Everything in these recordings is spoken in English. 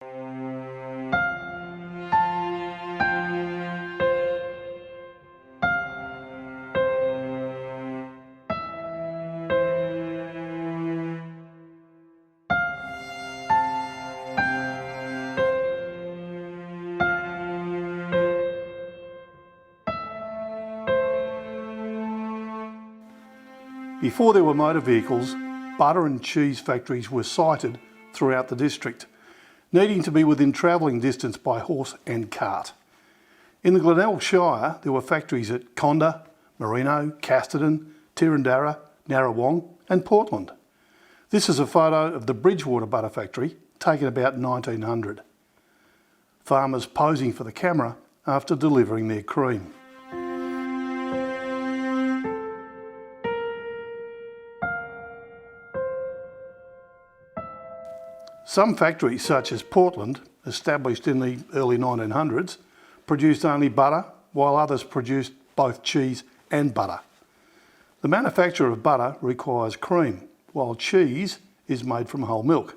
Before there were motor vehicles, butter and cheese factories were sited throughout the district, needing to be within travelling distance by horse and cart. In the Glenelg Shire, there were factories at Conda, Merino, Casterton, Tirrandarra, Narrawong and Portland. This is a photo of the Bridgewater butter factory taken about 1900. Farmers posing for the camera after delivering their cream. Some factories, such as Portland, established in the early 1900s, produced only butter, while others produced both cheese and butter. The manufacture of butter requires cream, while cheese is made from whole milk.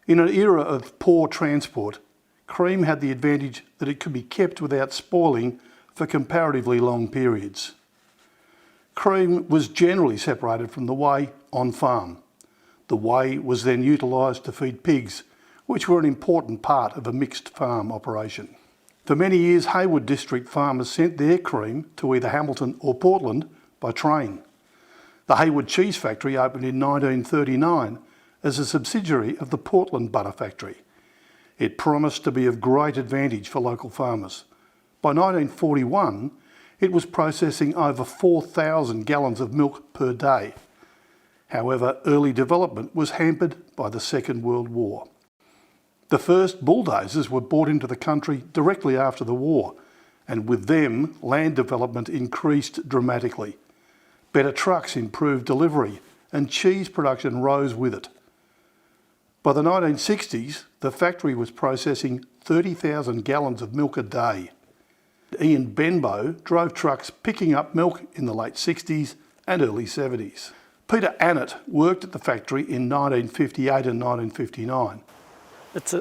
In an era of poor transport, cream had the advantage that it could be kept without spoiling for comparatively long periods. Cream was generally separated from the whey on farm. The whey was then utilised to feed pigs, which were an important part of a mixed farm operation. For many years, Haywood district farmers sent their cream to either Hamilton or Portland by train. The Heywood Cheese Factory opened in 1939 as a subsidiary of the Portland Butter Factory. It promised to be of great advantage for local farmers. By 1941, it was processing over 4,000 gallons of milk per day. However, early development was hampered by the Second World War. The first bulldozers were brought into the country directly after the war, and with them, land development increased dramatically. Better trucks improved delivery, and cheese production rose with it. By the 1960s, the factory was processing 30,000 gallons of milk a day. Ian Benbow drove trucks picking up milk in the late 60s and early 70s. Peter Annett worked at the factory in 1958 and 1959. It's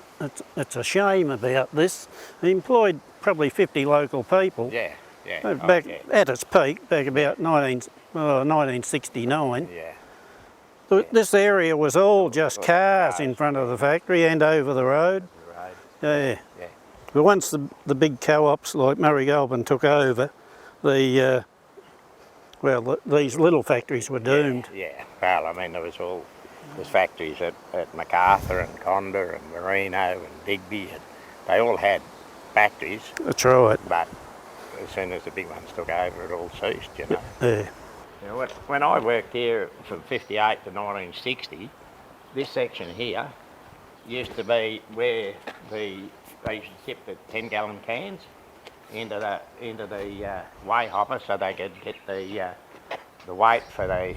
a shame about this. He employed probably 50 local people. Back at its peak, back about 1969. This area was all just cars in front of the factory and over the road. But once the big co-ops like Murray Goulburn took over, these little factories were doomed. Well, I mean, there's factories at MacArthur and Conda and Merino and Digby, and they all had factories. That's right. But as soon as the big ones took over, it all ceased, you know. You know, when I worked here from 58 to 1960, this section here used to be where they used to tip the 10-gallon cans into the weigh hopper so they could get the weight for the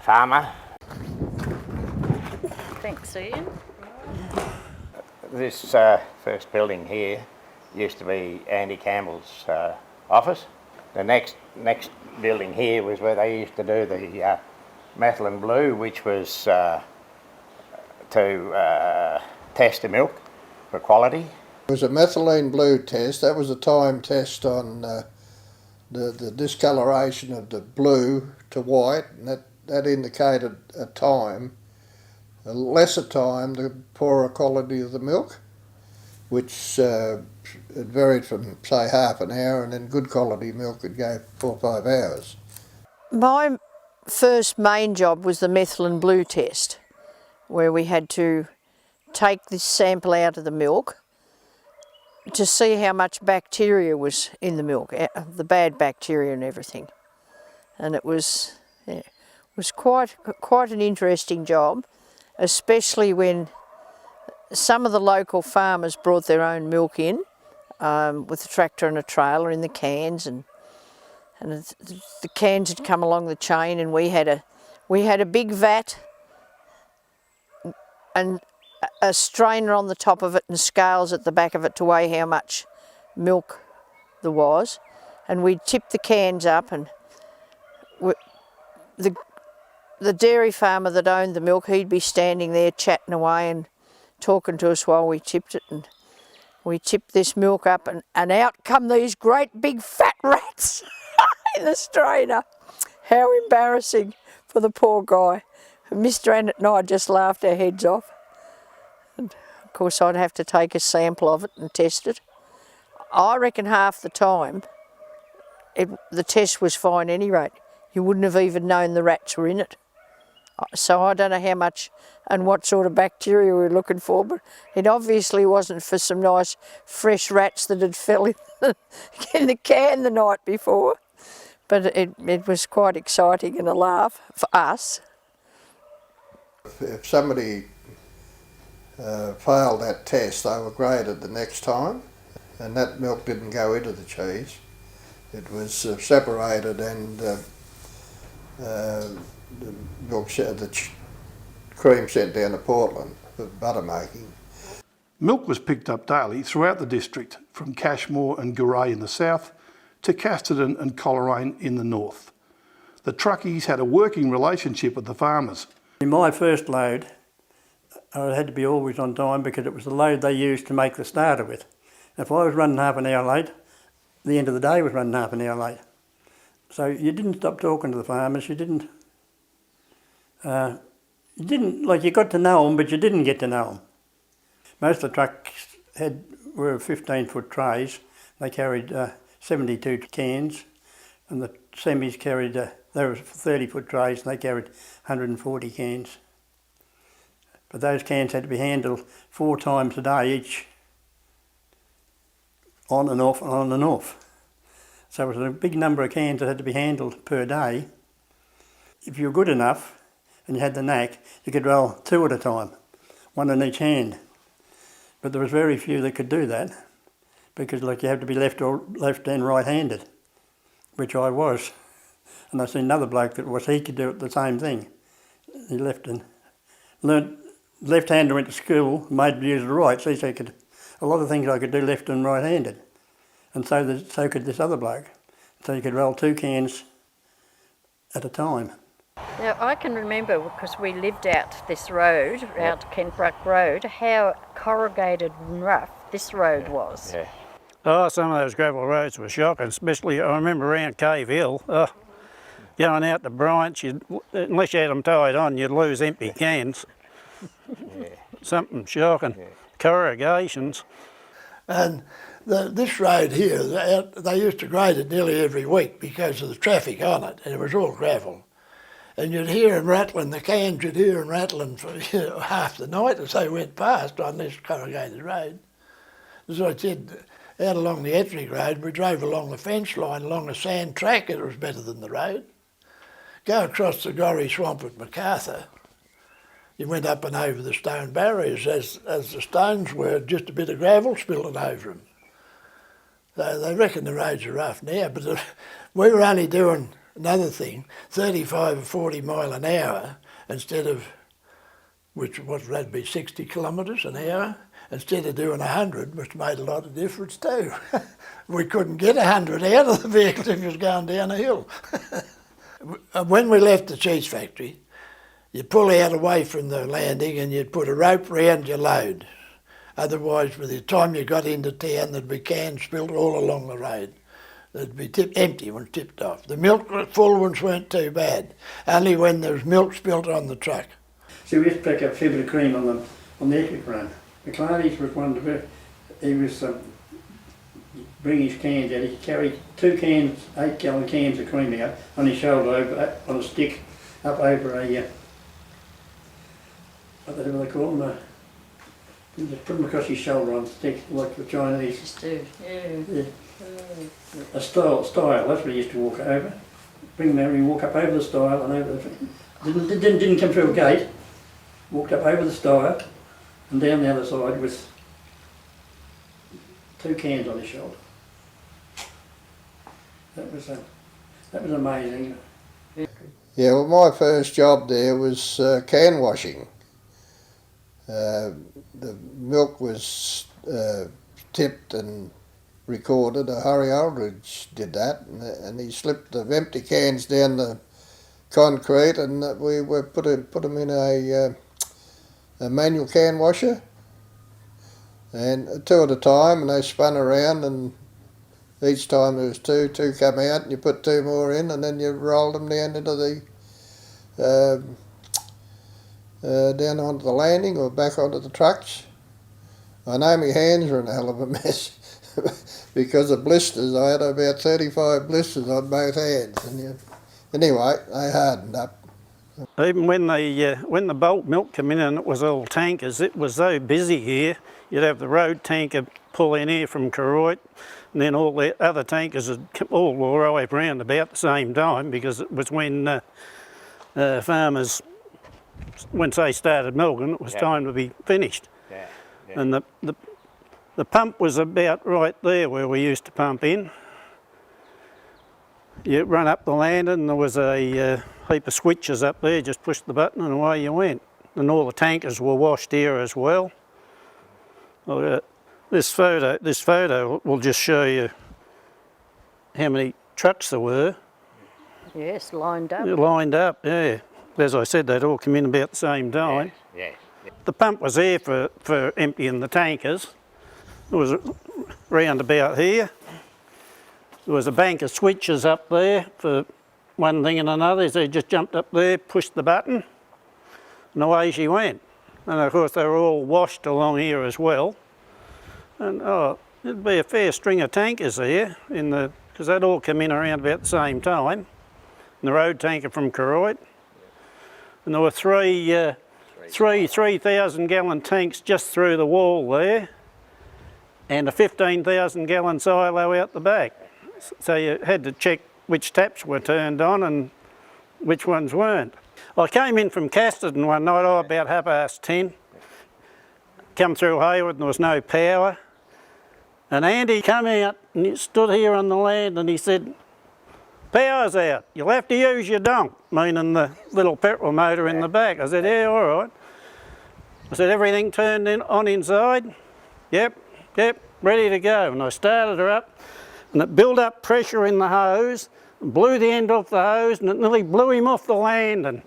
farmer. Thanks, Ian. This first building here used to be Andy Campbell's office. The next building here was where they used to do the methylene blue, which was to test the milk for quality. It was a methylene blue test. That was a time test on the discoloration of the blue to white, and that indicated a time. A lesser time, the poorer quality of the milk, which it varied from, say, half an hour, and then good quality milk could go 4 or 5 hours. My first main job was the methylene blue test, where we had to take this sample out of the milk to see how much bacteria was in the milk, the bad bacteria and everything. And it was quite an interesting job, especially when some of the local farmers brought their own milk in with a tractor and a trailer in the cans, and the cans had come along the chain, and we had a big vat and a strainer on the top of it and scales at the back of it to weigh how much milk there was, and we'd tip the cans up, and the the dairy farmer that owned the milk, he'd be standing there chatting away and talking to us while we tipped it, and we tipped this milk up and out come these great big fat rats in the strainer. How embarrassing for the poor guy. Mr. Annett and I just laughed our heads off. And of course I'd have to take a sample of it and test it. I reckon half the time the test was fine at any rate. You wouldn't have even known the rats were in it. So I don't know how much and what sort of bacteria we were looking for, but it obviously wasn't for some nice fresh rats that had fell in the can the night before. But it was quite exciting and a laugh for us. If somebody failed that test, they were graded the next time, and that milk didn't go into the cheese. It was separated and the cream sent down to Portland for butter making. Milk was picked up daily throughout the district, from Cashmore and Garay in the south to Casterton and Coleraine in the north. The truckies had a working relationship with the farmers. In my first load, I had to be always on time because it was the load they used to make the starter with. If I was running half an hour late, the end of the day was running half an hour late. So you didn't stop talking to the farmers, you didn't, like, you got to know them, but you didn't get to know them. Most of the trucks were 15-foot trays. They carried 72 cans, and the semis carried, they were 30-foot trays, and they carried 140 cans. But those cans had to be handled 4 times a day each, on and off, on and off. So it was a big number of cans that had to be handled per day. If you were good enough and you had the knack, you could roll 2 at a time, 1 in each hand. But there was very few that could do that because, like, you had to be left and right-handed, which I was. And I seen another bloke he could do it the same thing. He learnt left-hander, went to school, made me use the right, so he could, a lot of things I could do left and right-handed. And so could this other bloke. So you could roll 2 cans at a time. Now I can remember, because we lived out this road, out Kentbrook Road, how corrugated and rough this road was. Yeah. Oh, some of those gravel roads were shocking, especially I remember around Cave Hill. Going out to Bryant's, unless you had them tied on, you'd lose empty cans. Yeah. Something shocking. Yeah. Corrugations. And this road here, they used to grade it nearly every week because of the traffic on it, and it was all gravel. And you'd hear them rattling, the cans you'd hear them rattling for half the night as they went past on this corrugated road. As I said, out along the Ettrick Road, we drove along the fence line, along a sand track, it was better than the road. Go across the Gorrie Swamp at Macarthur, you went up and over the stone barriers as the stones were just a bit of gravel spilling over them. So they reckon the roads are rough now, but we were only doing another thing, 35 or 40 mile an hour instead of, which would be 60 kilometres an hour, instead of doing 100, which made a lot of difference too. We couldn't get 100 out of the vehicle if you was going down a hill. When we left the cheese factory, you pull out away from the landing and you'd put a rope round your load. Otherwise, by the time you got into town, there'd be cans spilled all along the road. They'd be empty ones tipped off. The milk full ones weren't too bad, only when there was milk spilt on the truck. So we used to pick up a fair bit of cream on the Ettrick run. McClarty's was one of the, he was bringing his cans out. He carried 2 cans, 8-gallon cans of cream out on his shoulder, on a stick, up over a, what do they call them? You just put them across his shoulder on a stick, like the Chinese. Just do, Yeah. A stile, that's what he used to walk over. Bring them over, he'd walk up over the stile and over the... Didn't come through a gate. Walked up over the stile and down the other side with 2 cans on his shoulder. That was amazing. Yeah, well, my first job there was can washing. The milk was tipped and recorded. Harry Aldridge did that, and he slipped the empty cans down the concrete, and we put them in a manual can washer, and two at a time, and they spun around, and each time there was two come out, and you put two more in, and then you rolled them down into the down onto the landing or back onto the trucks. I know my hands were in a hell of a mess because of blisters. I had about 35 blisters on both hands, and anyway, they hardened up. Even when the bulk milk came in and it was all tankers, it was so busy here. You'd have the road tanker pull in here from Koroit, and then all the other tankers would all arrive around about the same time, because it was when farmers, once they started milking, it was time to be finished. Yeah. And the pump was about right there where we used to pump in. You run up the landing and there was a heap of switches up there, just push the button and away you went. And all the tankers were washed here as well. This photo will just show you how many trucks there were. Yes, lined up. Lined up, yeah. As I said, they'd all come in about the same time. Yes. The pump was there for emptying the tankers. It was round about here. There was a bank of switches up there for one thing and another. So they just jumped up there, pushed the button, and away she went. And of course they were all washed along here as well. And there'd be a fair string of tankers here, because they'd all come in around about the same time. And the road tanker from Koroit. And there were three 3,000 gallon tanks just through the wall there, and a 15,000 gallon silo out the back. So you had to check which taps were turned on and which ones weren't. I came in from Casterton one night, about 10:30. Come through Haywood and there was no power. And Andy come out and he stood here on the land and he said, "Power's out, you'll have to use your donk," meaning the little petrol motor in the back. I said, "Yeah, all right." I said, "Everything turned on inside?" Yep, ready to go. And I started her up and it built up pressure in the hose, and blew the end off the hose, and it nearly blew him off the land, and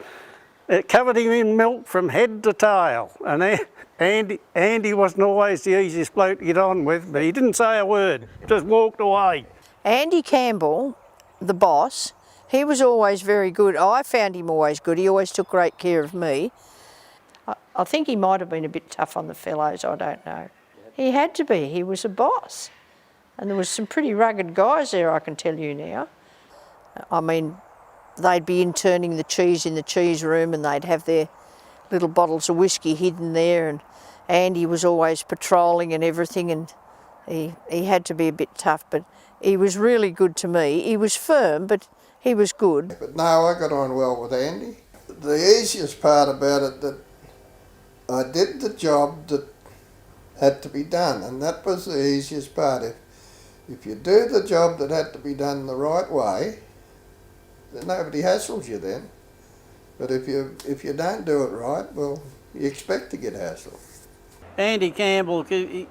it covered him in milk from head to tail. And Andy wasn't always the easiest bloke to get on with, but he didn't say a word, just walked away. Andy Campbell, the boss, he was always very good. I found him always good. He always took great care of me. I think he might have been a bit tough on the fellows, I don't know. He had to be, he was a boss. And there was some pretty rugged guys there, I can tell you now. I mean, they'd be interning the cheese in the cheese room and they'd have their little bottles of whiskey hidden there, and Andy was always patrolling and everything, and he had to be a bit tough, but he was really good to me. He was firm, but he was good. But no, I got on well with Andy. The easiest part about it, that I did the job that had to be done, and that was the easiest part. If you do the job that had to be done the right way, then nobody hassles you then. But if you don't do it right, well, you expect to get hassled. Andy Campbell, he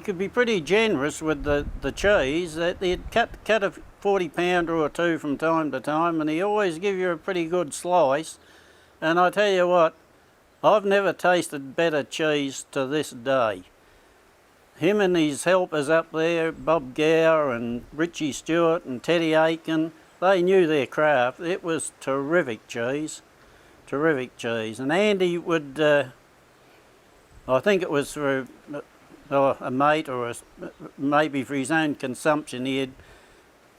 could be pretty generous with the cheese. He'd cut a 40 pounder or two from time to time, and he always give you a pretty good slice. And I tell you what, I've never tasted better cheese to this day. Him and his helpers up there, Bob Gower and Richie Stewart and Teddy Aiken, they knew their craft. It was terrific cheese. And Andy would, I think it was for a mate or maybe for his own consumption,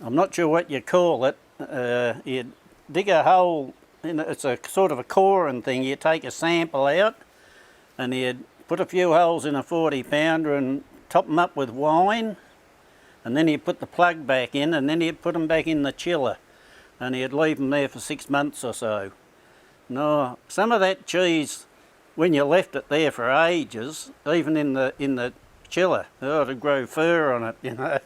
I'm not sure what you call it, he'd dig a hole, it's a sort of a coring thing. You take a sample out and he'd put a few holes in a 40 pounder and top them up with wine, and then he'd put the plug back in, and then he'd put them back in the chiller, and he'd leave them there for 6 months or so. No, some of that cheese, when you left it there for ages, even in the chiller, it'd grow fur on it, you know.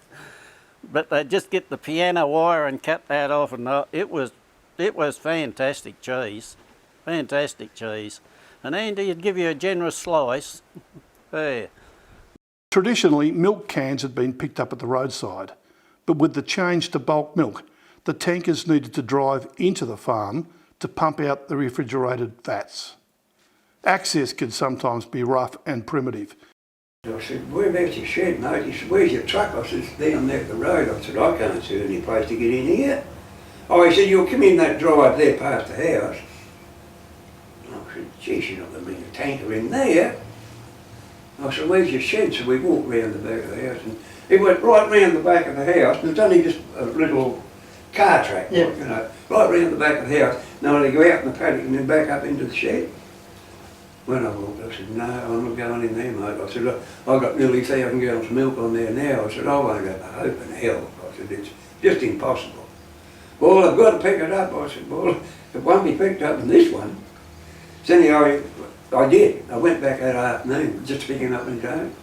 But they'd just get the piano wire and cut that off, and it was fantastic cheese. And Andy would give you a generous slice. There. Traditionally, milk cans had been picked up at the roadside, but with the change to bulk milk, the tankers needed to drive into the farm to pump out the refrigerated vats. Access could sometimes be rough and primitive. I said, whereabouts your shed, mate? He said, where's your truck? I said, it's down there at the road. I said, I can't see any place to get in here. Oh, he said, you'll come in that drive there past the house. I said, geez, you're not going to bring a tanker in there. I said, where's your shed? So we walked round the back of the house, and he went right round the back of the house. And it was only just a little car track, Yeah. like, you know, right round the back of the house. Now they go out in the paddock and then back up into the shed. When I walked, I said, no, I'm not going in there, mate. I said, I've got nearly 1,000 gallons of milk on there now. I said, I won't have a hope in hell. I said, it's just impossible. Well, I've got to pick it up. I said, well, it won't be picked up in this one. So anyhow, I did. I went back that afternoon, just picking up and going.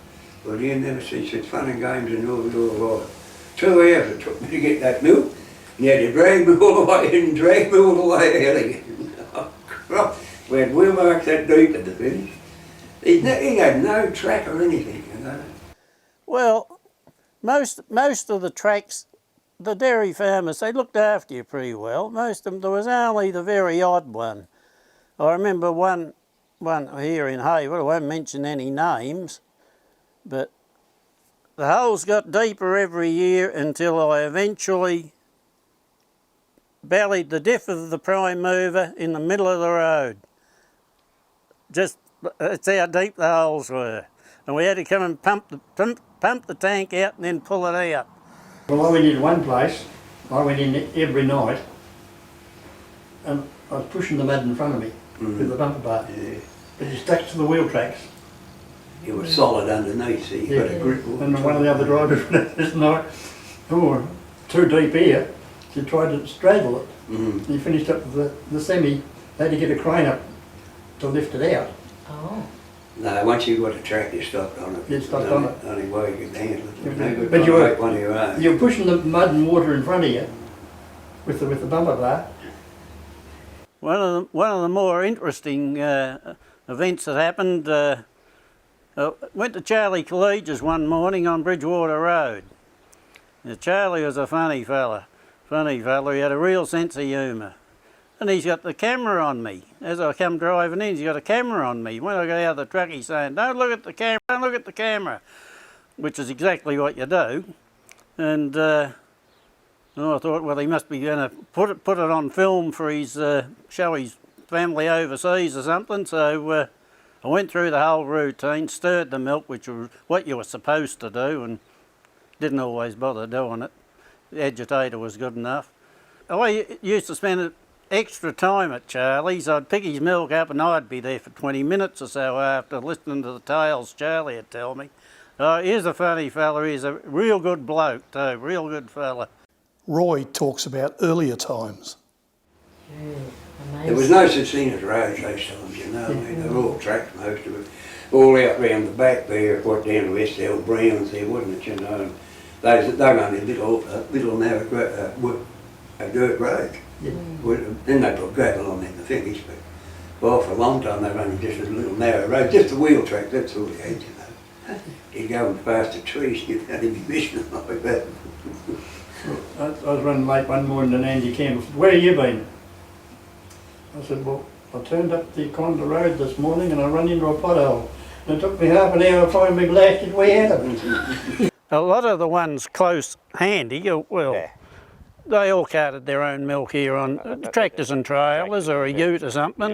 Well, you never see such fun and games in your life. 2 hours it took me to get that milk, and you had to drag me all the way in and drag me all the way out again. We had wheel marks that deep at the finish. He had no track or anything, you know. Well, most of the tracks, the dairy farmers, they looked after you pretty well. Most of them, there was only the very odd one. I remember one here in Haywood, I won't mention any names, but the holes got deeper every year until I eventually bellied the diff of the prime mover in the middle of the road. Just, that's how deep the holes were. And we had to come and pump the tank out and then pull it out. Well, I went in one place, I went in every night, and I was pushing the mud in front of me with the bumper bar. Yeah. But you stuck to the wheel tracks. It was solid underneath, so you got a grip. And one of the other drivers this night, oh, too deep here, so he tried to straddle it. He finished up with the semi, they had to get a crane up to lift it out. Oh. No, once you got a track, you stopped on it. You stopped on it. The only way you could handle it. Yeah, No good but trying you to were- make one of your own. You're pushing the mud and water in front of you with the bumper bar. One of the more interesting events that happened, went to Charlie College's one morning on Bridgewater Road. Now, Charlie was a funny fella. He had a real sense of humour. And he's got the camera on me. As I come driving in, he's got a camera on me. When I got out of the truck, he's saying, don't look at the camera, don't look at the camera, which is exactly what you do. And I thought, well, he must be going to put it on film for his, show his family overseas or something. So I went through the whole routine, stirred the milk, which was what you were supposed to do, and didn't always bother doing it. The agitator was good enough. I used to spend extra time at Charlie's. I'd pick his milk up and I'd be there for 20 minutes or so after listening to the tales Charlie would tell me. He's a funny fella, he's a real good bloke too, real good fella. Roy talks about earlier times. There was no such thing as roads those times, you know. I mean, they were all tracks, most of it. All out round the back there, quite down to West L Browns there, wasn't it, you know. And they were only little narrow dirt roads. Yeah. Then they put gravel on in the finish, but well, for a long time they were only just a little narrow road, just a wheel track, that's all you had, you know. You'd go past the trees, you'd only be missing like that. I was running late one morning and Andy Campbell said, where have you been? I said, well, I turned up the Conda Road this morning and I run into a pothole. And it took me half an hour to find my blasted way out of it. A lot of the ones close handy, well, they all carted their own milk here on tractors and trailers or a ute or something,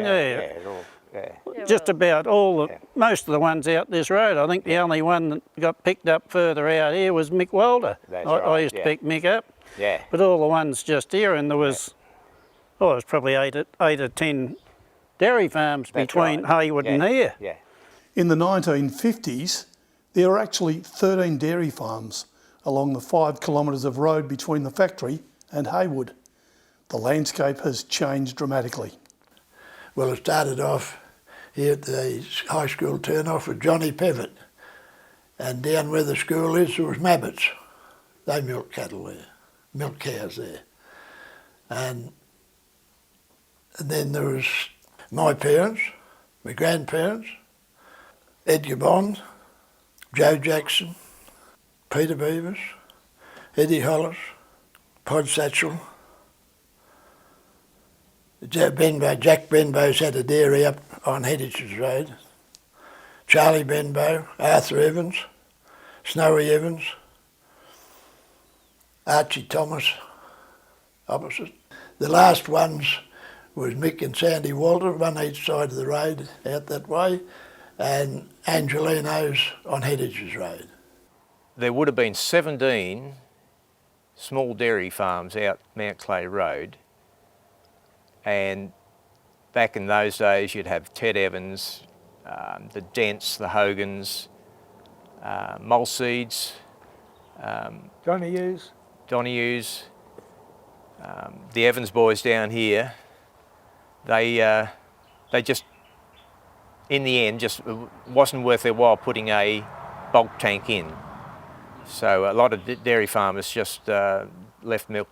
Just about all, most of the ones out this road. I think the only one that got picked up further out here was Mick Walder. I used to pick Mick up. Yeah. But all the ones just here, and there was, it was probably eight or 10 dairy farms between Haywood and here. Yeah. In the 1950s, there were actually 13 dairy farms along the 5 kilometres of road between the factory and Haywood. The landscape has changed dramatically. Well, it started off here at the high school turn-off with Johnny Pevitt. And down where the school is, there was Mabbits. They milked cattle there, milk cows there. And then there was my parents, my grandparents, Edgar Bond, Joe Jackson, Peter Beavers, Eddie Hollis, Pod Satchel, Jack Benbow's had a dairy up on Hedges Road. Charlie Benbow, Arthur Evans, Snowy Evans, Archie Thomas opposite. The last ones was Mick and Sandy Walter, one each side of the road out that way, and Angelino's on Hedges Road. There would have been 17 small dairy farms out Mount Clay Road, and back in those days you'd have Ted Evans, the Dents, the Hogans, Mulseeds, Donohues, the Evans boys down here. They just, in the end, just wasn't worth their while putting a bulk tank in. So a lot of dairy farmers just left the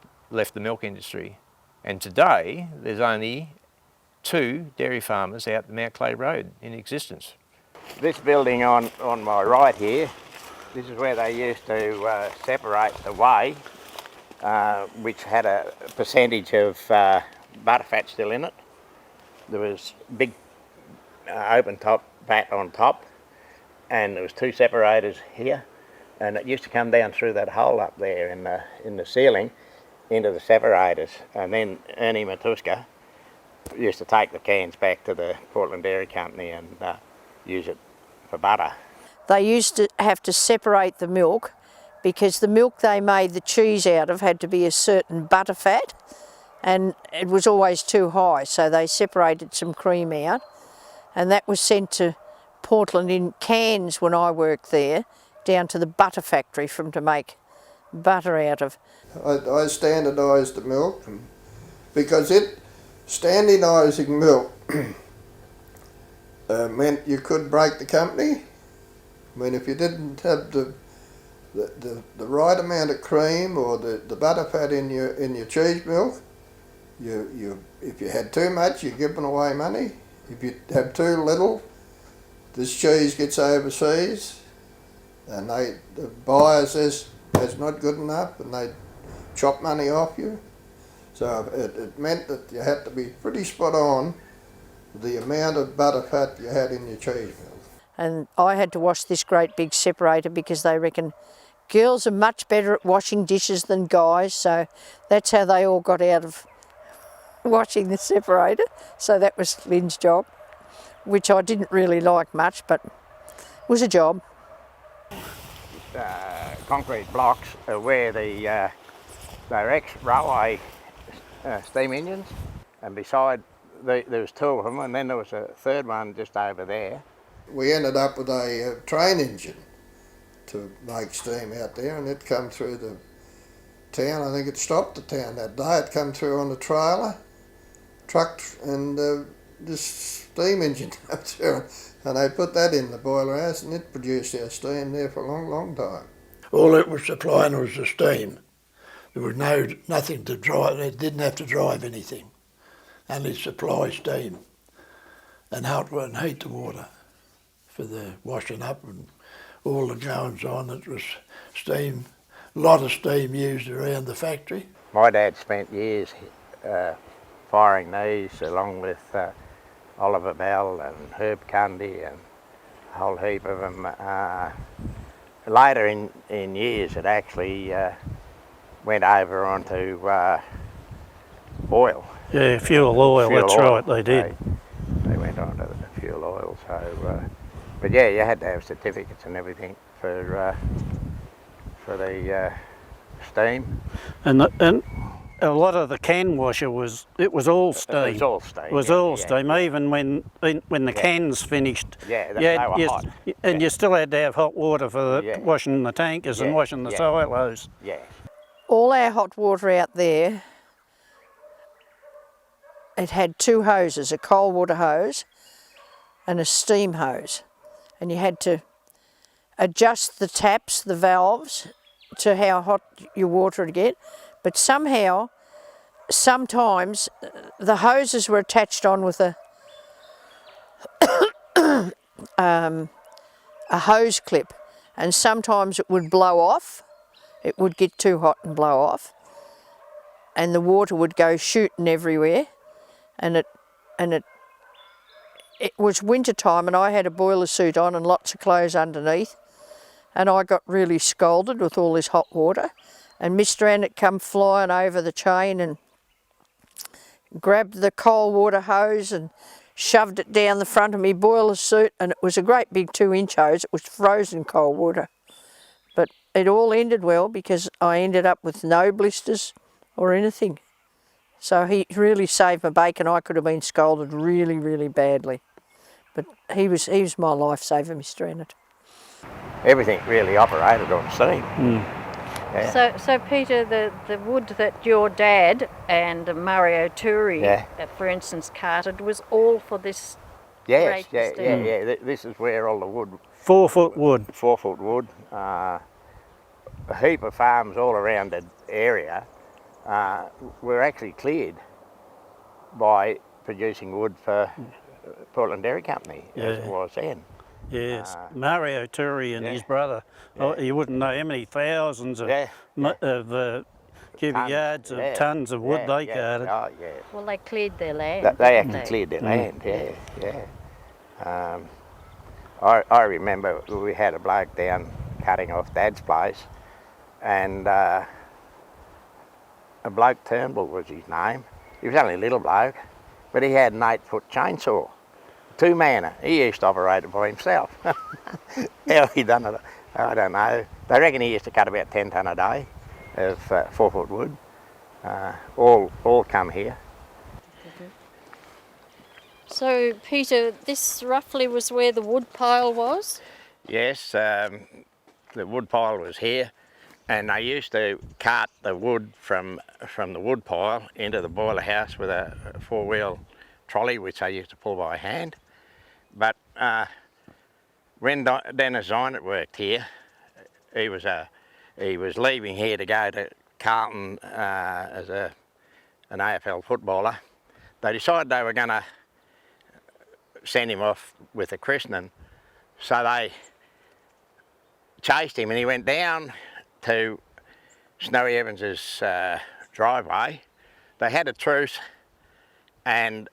milk industry. And today, there's only 2 dairy farmers out the Mount Clay Road in existence. This building on my right here, this is where they used to separate the whey, which had a percentage of butterfat still in it. There was a big open top vat on top, and there was 2 separators here, and it used to come down through that hole up there in the ceiling into the separators. And then Ernie Matuska used to take the cans back to the Portland Dairy Company and use it for butter. They used to have to separate the milk because the milk they made the cheese out of had to be a certain butter fat, and it was always too high, so they separated some cream out, and that was sent to Portland in cans when I worked there, down to the butter factory for them to make butter out of. I standardised the milk because standardising milk meant you could break the company. I mean, if you didn't have the right amount of cream or the butter fat in your cheese milk, if you had too much, you're giving away money. If you have too little, this cheese gets overseas, and the buyer says that's not good enough, and they chop money off you. So it meant that you had to be pretty spot on the amount of butter fat you had in your cheese milk. And I had to wash this great big separator because they reckon girls are much better at washing dishes than guys, so that's how they all got out of washing the separator. So that was Lynn's job, which I didn't really like much, but it was a job. Concrete blocks are where they're ex-railway steam engines, and beside there was 2 of them, and then there was a third one just over there. We ended up with a train engine to make steam out there, and it come through the town. I think it stopped the town that day. It come through on the trailer, trucked, and this steam engine came through, and they put that in the boiler house, and it produced our steam there for a long, long time. All it was supplying was the steam. There was nothing to drive. It didn't have to drive anything, only supply steam and heat the water for the washing up and all the goings on. It was steam, a lot of steam used around the factory. My dad spent years firing these along with Oliver Bell and Herb Cundy and a whole heap of them. Later in years it actually went over onto oil. Yeah, fuel oil, that's right, they did. They went on to the fuel oil, so... but yeah, you had to have certificates and everything for the steam. And a lot of the can washer it was all steam. It was all steam. It was all steam, even when the cans finished. Yeah, they were hot. And you still had to have hot water for washing the tankers and washing the silos. Yeah. All our hot water out there, it had 2 hoses, a cold water hose and a steam hose. And you had to adjust the taps, the valves, to how hot your water would get. But sometimes the hoses were attached on with a hose clip, and sometimes it would blow off. It would get too hot and blow off, and the water would go shooting everywhere. and it was winter time, and I had a boiler suit on and lots of clothes underneath, and I got really scalded with all this hot water, and Mr. Annett come flying over the chain and grabbed the cold water hose and shoved it down the front of my boiler suit, and it was a great big 2-inch hose. It was frozen cold water. But it all ended well because I ended up with no blisters or anything. So he really saved my bacon. I could have been scalded really, really badly. But he was my lifesaver, Mr. Annett. Everything really operated on steam. Yeah. So Peter, the wood that your dad and Mario Turi, for instance, carted was all for this. Yes, great yeah. estate? This is where all the wood, 4-foot wood. 4-foot wood, a heap of farms all around the area were actually cleared by producing wood for Portland Dairy Company, as it was then. Yes, Mario Turi and his brother. Oh, you wouldn't know how many thousands of, cubic yards of tons of wood they carted. Oh, yeah. Well, they cleared their land. They actually cleared their land, I remember we had a bloke down cutting off Dad's place, and a bloke Turnbull was his name. He was only a little bloke, but he had an 8-foot chainsaw. 2-manner. He used to operate it by himself. How he done it, I don't know. They reckon he used to cut about 10 tonne a day of 4-foot wood. All come here. So Peter, this roughly was where the wood pile was? Yes, the wood pile was here, and they used to cart the wood from the wood pile into the boiler house with a 4-wheel trolley, which they used to pull by hand. But when Dennis Zinert worked here, he was leaving here to go to Carlton as an AFL footballer. They decided they were going to send him off with a christening, so they chased him, and he went down to Snowy Evans's driveway. They had a truce and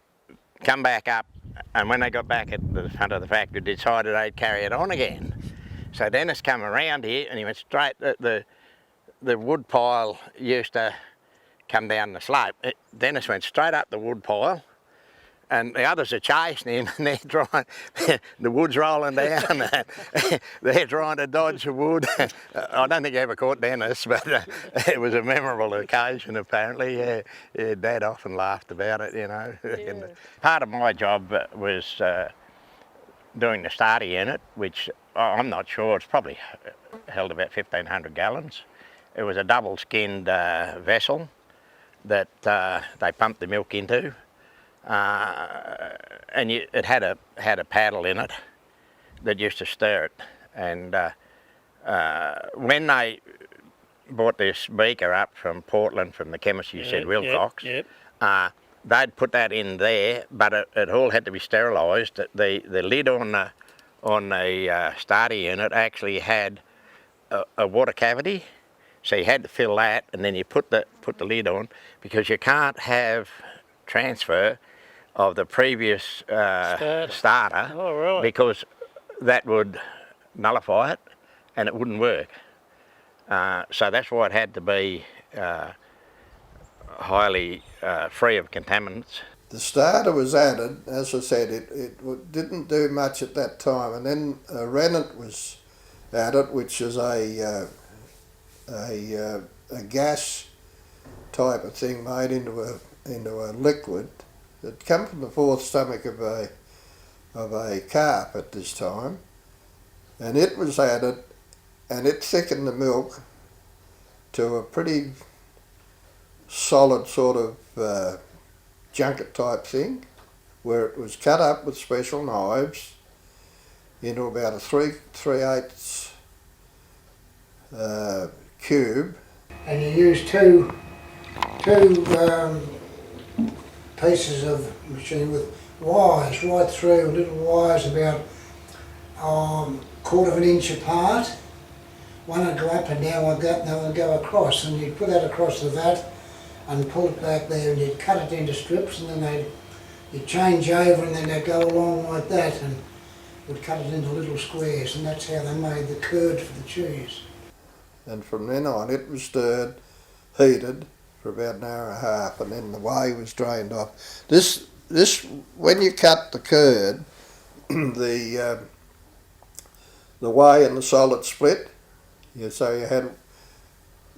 come back up, and when they got back at the front of the factory, decided they'd carry it on again. So Dennis come around here, and he went straight. The wood pile used to come down the slope. Dennis went straight up the wood pile, and the others are chasing him, and they're trying. The wood's rolling down. They're trying to dodge the wood. I don't think he ever caught Dennis, but it was a memorable occasion. Apparently, yeah, Dad often laughed about it, you know. And part of my job was doing the starter unit, which I'm not sure. It's probably held about 1,500 gallons. It was a double-skinned vessel that they pumped the milk into. And it had a paddle in it that used to stir it. And when they bought this beaker up from Portland, from the chemist you said, Wilcox, they'd put that in there, but it all had to be sterilised. The lid on the starter unit actually had a water cavity, so you had to fill that, and then you put the lid on, because you can't have transfer of the previous starter, because that would nullify it and it wouldn't work. So that's why it had to be highly free of contaminants. The starter was added, as I said, it didn't do much at that time, and then a rennet was added, which is a gas type of thing made into a liquid that come from the fourth stomach of a carp at this time, and it was added, and it thickened the milk to a pretty solid sort of junket type thing, where it was cut up with special knives into about a 3/8 cube. And you use two pieces of machine with wires right through, little wires about quarter of an inch apart. One would go up and down like that, and then would go across, and you'd put that across the vat and pull it back there, and you'd cut it into strips, and then they'd you'd change over and then they'd go along like that and would cut it into little squares, and that's how they made the curd for the cheese. And from then on it was stirred, heated for about an hour and a half, and then the whey was drained off. This when you cut the curd, the whey and the solid split. So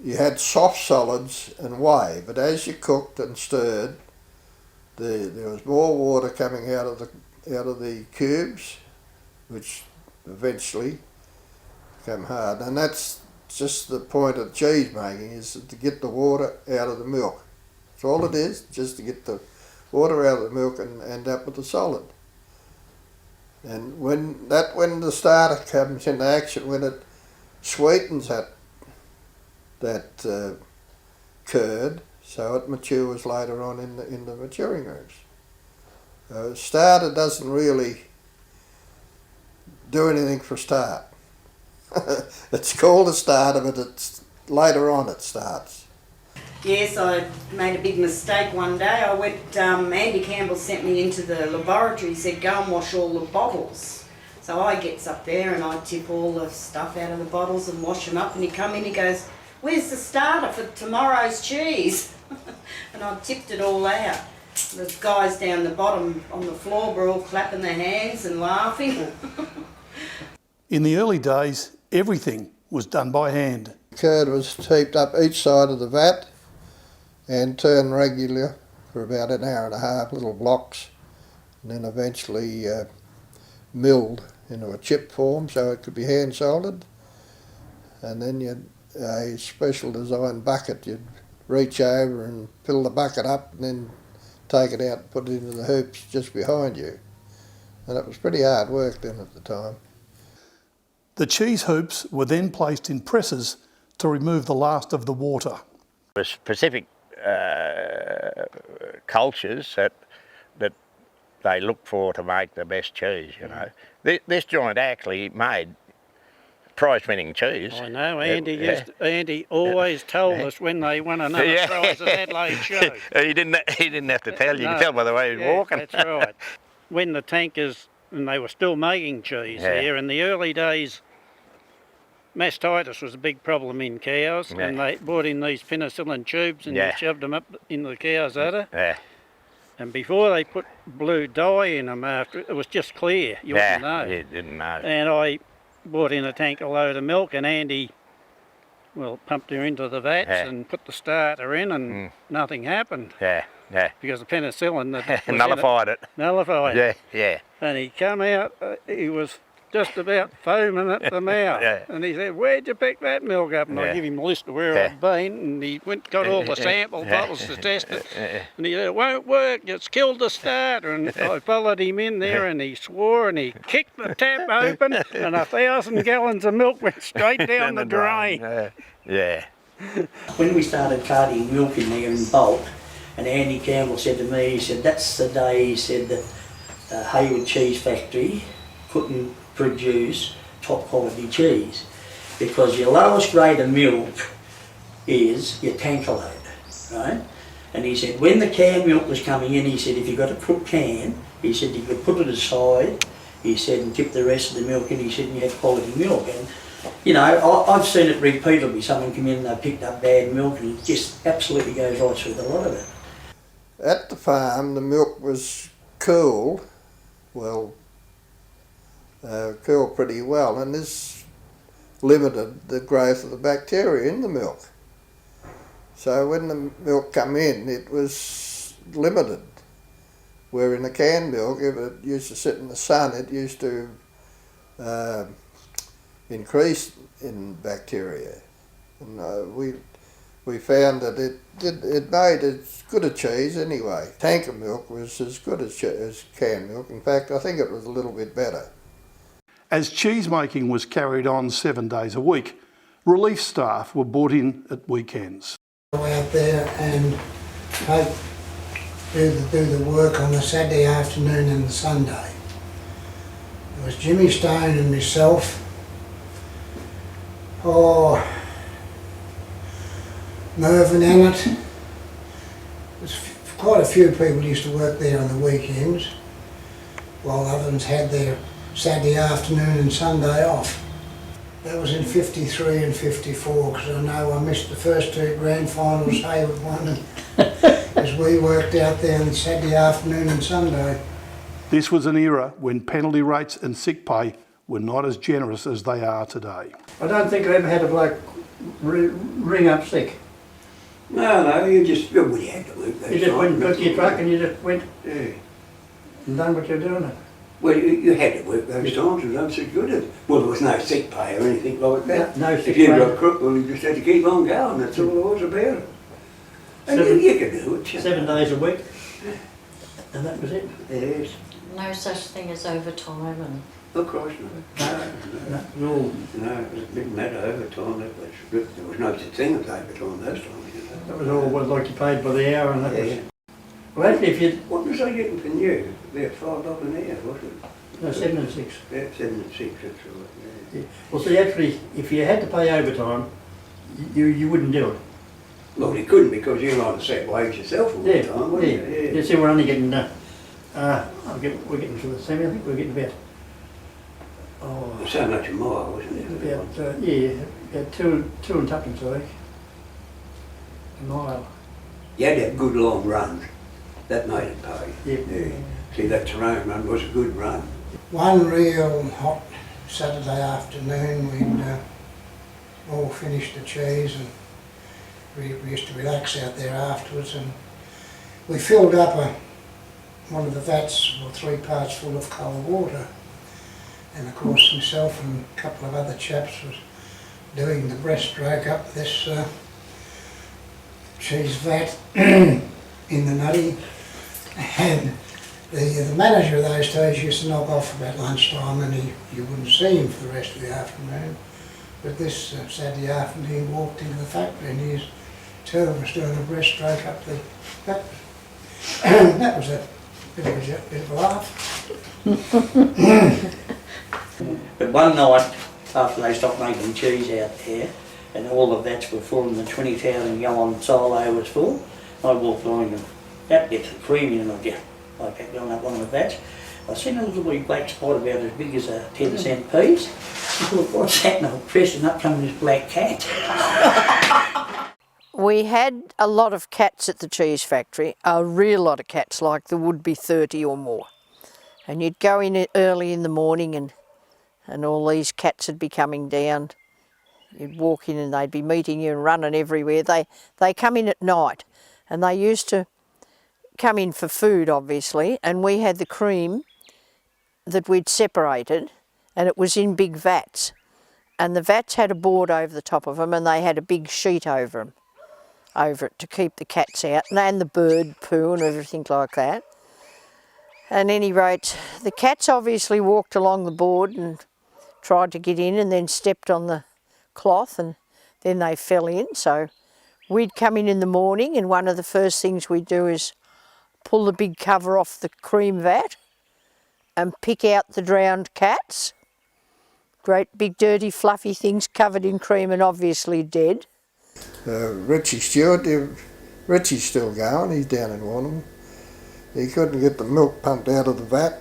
you had soft solids and whey, but as you cooked and stirred, there was more water coming out of the cubes, which eventually became hard. And that's just the point of cheese making, is to get the water out of the milk. That's all it is, just to get the water out of the milk and end up with the solid. And when the starter comes into action, when it sweetens that curd, so it matures later on in the maturing rooms. Starter doesn't really do anything for start. It's called a starter, but it's later on it starts. Yes, I made a big mistake one day. I went, Andy Campbell sent me into the laboratory. He said, go and wash all the bottles. So I gets up there and I tip all the stuff out of the bottles and wash them up, and he come in, he goes, where's the starter for tomorrow's cheese? And I tipped it all out. The guys down the bottom on the floor were all clapping their hands and laughing. In the early days, everything was done by hand. Curd was heaped up each side of the vat and turned regular for about an hour and a half, little blocks, and then eventually milled into a chip form so it could be hand soldered. And then you'd a special design bucket, you'd reach over and fill the bucket up and then take it out and put it into the hoops just behind you. And it was pretty hard work then at the time. The cheese hoops were then placed in presses to remove the last of the water. The specific cultures that they look for to make the best cheese, you know. This joint actually made prize-winning cheese. I know, Andy always told us when they won another prize at Adelaide show. He didn't have to tell you, you could tell by the way he was walking. That's right. When the tankers, and they were still making cheese here, in the early days, mastitis was a big problem in cows, and they brought in these penicillin tubes and shoved them up in the cow's udder. And before they put blue dye in them after, it was just clear, you wouldn't know. You didn't know. And I brought in a tank a load of milk, and Andy, pumped her into the vats and put the starter in, and nothing happened. Because the penicillin that nullified it. Nullified it. Yeah. And he come out, he was just about foaming at the mouth. And he said, where'd you pick that milk up? And I give him a list of where I'd been, and he got all the sample bottles to test it. And he said, it won't work, it's killed the starter. And I followed him in there, and he swore, and he kicked the tap open, and 1,000 gallons of milk went straight down the drain. When we started carting milk in there in bulk, and Andy Campbell said to me, he said, that's the day, he said, that the Heywood Cheese Factory couldn't produce top quality cheese, because your lowest grade of milk is your tanker load, right? And he said when the can milk was coming in, he said if you got a cooked can, he said you could put it aside, he said, and tip the rest of the milk in, he said, and you had quality milk. And you know, I've seen it repeatedly. Someone come in and they picked up bad milk, and it just absolutely goes right through the lot of it. At the farm, the milk was cooled, cooled pretty well, and this limited the growth of the bacteria in the milk. So when the milk come in, it was limited. Where in the canned milk, if it used to sit in the sun, it used to increase in bacteria. And we found that it made as good a cheese anyway. Tanker milk was as good as canned milk. In fact, I think it was a little bit better. As cheese making was carried on 7 days a week, relief staff were brought in at weekends. Go out there and do the work on the Saturday afternoon and the Sunday. It was Jimmy Stone and myself. Mervyn Annett. It was quite a few people used to work there on the weekends, while others had their Saturday afternoon and Sunday off. That was in 53 and 54, because I know I missed the first two grand finals Haywood won, as we worked out there on Saturday afternoon and Sunday. This was an era when penalty rates and sick pay were not as generous as they are today. I don't think I ever had a bloke ring up sick. No, you just, well, you had to work. You just went and got your truck and you just went Yeah. and done what you're doing. Well, you had to work those times, and that's so good. Well, there was no sick pay or anything like that. No sick If you pay. got crook, well, you just had to keep on going. That's all there was about it. And Seven- you could do it. 7 days a week, and that was it. Yes. No such thing as overtime and Of course not. No, No, it didn't matter overtime. There was no such thing as overtime those times. You know. that was all was like you paid by the hour, and that Yeah. was. Well, actually, if you What was I getting from you? About $5 an hour, wasn't it? no 7 and 6. Yeah, 7 and 6, that's right. Yeah. Yeah. Well, see, actually, if you had to pay overtime, you wouldn't do it. Well, you couldn't because you're on a set wage yourself all the time, weren't you? Yeah. You see, we're only getting. We're getting to the semi. I think we're getting about. Oh, So much a mile, wasn't it? about two and tuppence a week. A mile. You had to have good long runs. That made it pay. Yep. Yeah. See, that Tyrone run was a good run. One real hot Saturday afternoon, we'd all finished the cheese, and we used to relax out there afterwards, and we filled up one of the vats, or 3 parts full of cold water. And of course myself and a couple of other chaps was doing the breaststroke up this cheese vat in the nutty, and the manager of those days used to knock off about lunchtime, and you wouldn't see him for the rest of the afternoon. But this Saturday afternoon he walked into the factory and he was 2 of us doing a breaststroke up the vat. That was a bit of a laugh. But one night, after they stopped making cheese out there, and all the vats were full and the 20,000 gallon silo was full, I walked along and that gets the cream in, and I kept going up one of the vats. I seen a little wee black spot about as big as a 10-cent piece. I thought, what's that? And I was pressing up, coming this black cat. We had a lot of cats at the cheese factory, a real lot of cats, like there would be 30 or more. And you'd go in early in the morning and all these cats would be coming down. You'd walk in and they'd be meeting you and running everywhere. They come in at night, and they used to come in for food, obviously, and we had the cream that we'd separated, and it was in big vats. And the vats had a board over the top of them, and they had a big sheet over it to keep the cats out, and the bird poo and everything like that. At any rate, the cats obviously walked along the board and tried to get in, and then stepped on the cloth, and then they fell in. So we'd come in the morning, and one of the first things we'd do is pull the big cover off the cream vat and pick out the drowned cats. Great big dirty fluffy things covered in cream and obviously dead. Richie Stewart, Richie's still going, he's down in Warnham. He couldn't get the milk pumped out of the vat,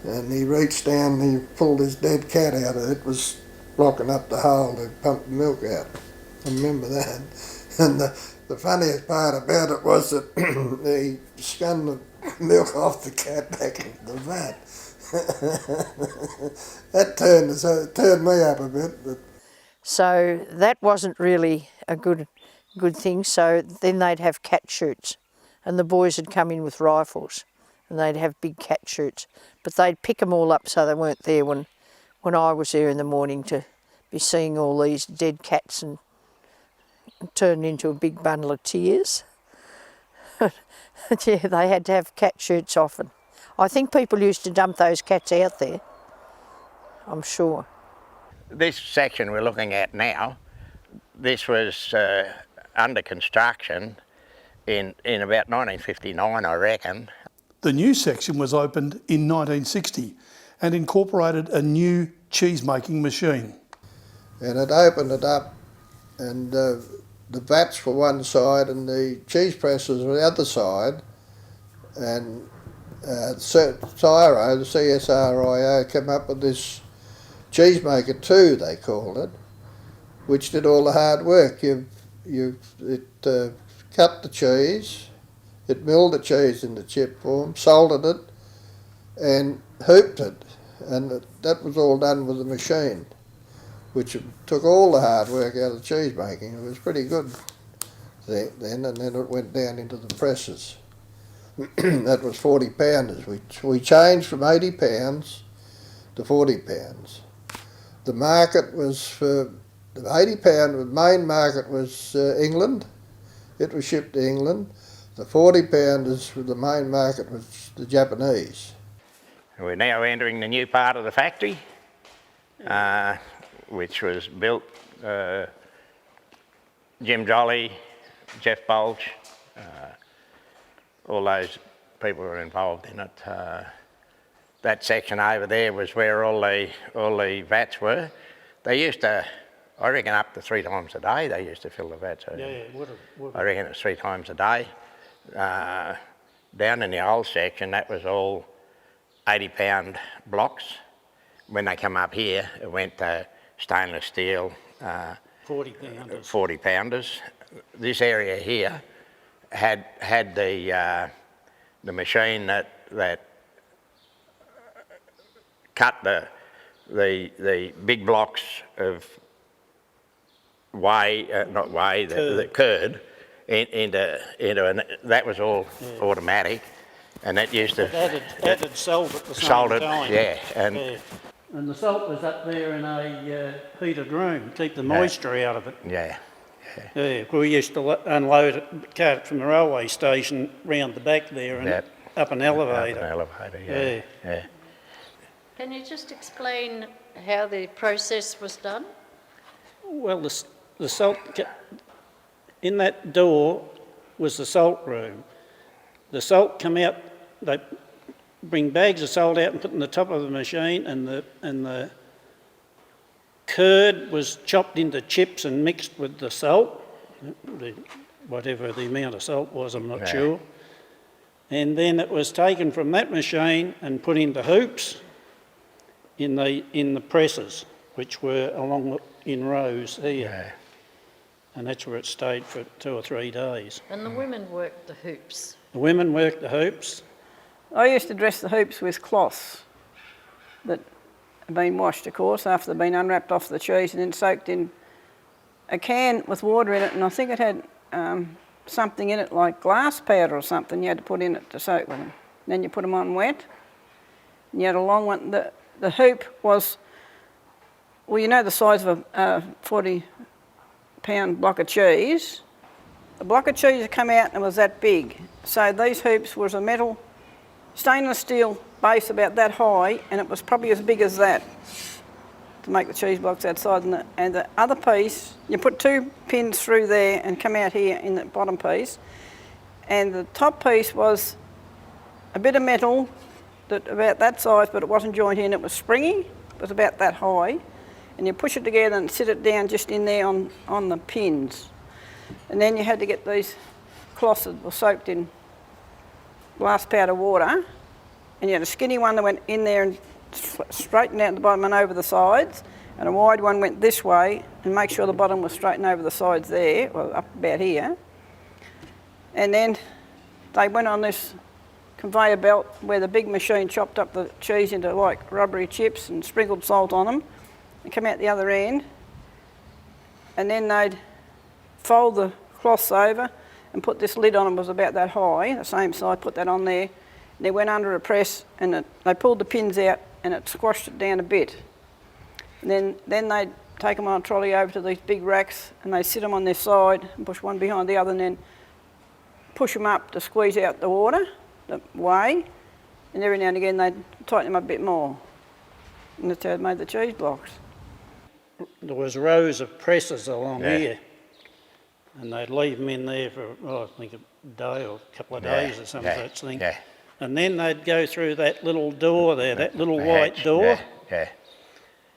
and he reached down and he pulled his dead cat out of it. It was blocking up the hole to pump the milk out. I remember that. And the funniest part about it was that he scanned the milk off the cat back into the vat. That turned me up a bit. But. So that wasn't really a good thing. So then they'd have cat shoots, and the boys would come in with rifles, and they'd have big cat shoots. But they'd pick them all up so they weren't there when I was there in the morning to be seeing all these dead cats and turn into a big bundle of tears. Yeah, they had to have cat shoots often. I think people used to dump those cats out there, I'm sure. This section we're looking at now, this was under construction in about 1959, I reckon. The new section was opened in 1960 and incorporated a new cheese making machine. And it opened it up, and the vats were one side and the cheese presses were the other side, and CSIRO, the CSRIO, came up with this cheesemaker 2, they called it, which did all the hard work. It cut the cheese, it milled the cheese into chip form, salted it, and hooped it, and that was all done with the machine, which took all the hard work out of cheese making. It was pretty good then, and then it went down into the presses. That was 40 pounders. We changed from 80 pounds to 40 pounds. The market was for the 80 pound, the main market was England. It was shipped to England. The 40 pounders for the main market was the Japanese. We're now entering the new part of the factory, which was built, Jim Jolly, Jeff Bulge, all those people were involved in it. That section over there was where all the vats were. They used to, I reckon, up to 3 times a day they used to fill the vats. Yeah, would have. I reckon it was 3 times a day. Down in the old section, that was all 80-pound blocks. When they come up here, it went to stainless steel. 40 pounders. 40 pounders. This area here had the machine that cut the big blocks of the curd into that was all automatic, and that used to added salt at the same time. Yeah, and and the salt was up there in a heated room, keep the moisture out of it. Yeah. Yeah, we used to unload it, cart it from the railway station round the back there and up an elevator. Up an elevator, yeah. Can you just explain how the process was done? Well, the salt, in that door was the salt room. The salt come out, they bring bags of salt out and put in the top of the machine, and the curd was chopped into chips and mixed with the salt, whatever the amount of salt was, I'm not sure. And then it was taken from that machine and put into hoops in the presses, which were along in rows here. And that's where it stayed for 2 or 3 days. And the women worked the hoops. The women worked the hoops. I used to dress the hoops with cloths that had been washed, of course, after they'd been unwrapped off the cheese and then soaked in a can with water in it, and I think it had something in it like glass powder or something you had to put in it to soak with them. And then you put them on wet, and you had a long one. The hoop was, well, you know the size of a 40-pound block of cheese. The block of cheese had come out and it was that big. So these hoops was a metal, stainless steel base about that high, and it was probably as big as that to make the cheese blocks outside. And the other piece, you put 2 pins through there and come out here in the bottom piece. And the top piece was a bit of metal that about that size, but it wasn't jointed in, it was springy. It was about that high. And you push it together and sit it down just in there on the pins. And then you had to get these cloths that were soaked in glass powder water, and you had a skinny one that went in there and straightened out the bottom and over the sides, and a wide one went this way and make sure the bottom was straightened over the sides there, well, up about here. And then they went on this conveyor belt where the big machine chopped up the cheese into like rubbery chips and sprinkled salt on them and come out the other end, and then they'd fold the cloths over and put this lid on them, was about that high, the same size, put that on there. And they went under a press and they pulled the pins out and it squashed it down a bit. And then they'd take them on a trolley over to these big racks and they'd sit them on their side and push one behind the other and then push them up to squeeze out the water, the whey, and every now and again they'd tighten them up a bit more. And that's how they made the cheese blocks. There was rows of presses along here, and they'd leave them in there for, I think a day or a couple of days or some such thing. And then they'd go through that little door there, that little white door.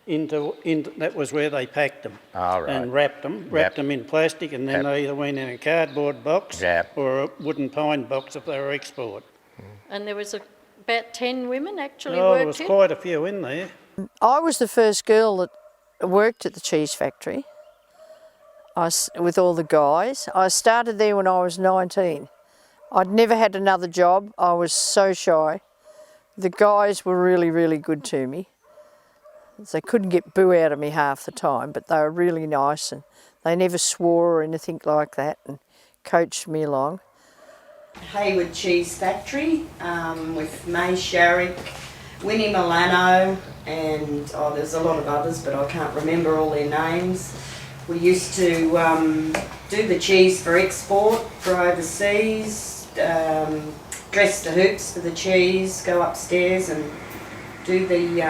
into that was where they packed them. Oh, right. And wrapped them in plastic, and then they either went in a cardboard box or a wooden pine box if they were export. And there was about 10 women actually Oh, worked there was in? quite a few in there. I was the first girl that worked at the cheese factory with all the guys. I started there when I was 19. I'd never had another job. I was so shy. The guys were really, really good to me. They couldn't get boo out of me half the time, but they were really nice, and they never swore or anything like that, and coached me along. Heywood Cheese Factory with May Sharrick, Winnie Milano, and there's a lot of others, but I can't remember all their names. We used to do the cheese for export, for overseas, dress the hoops for the cheese, go upstairs and do the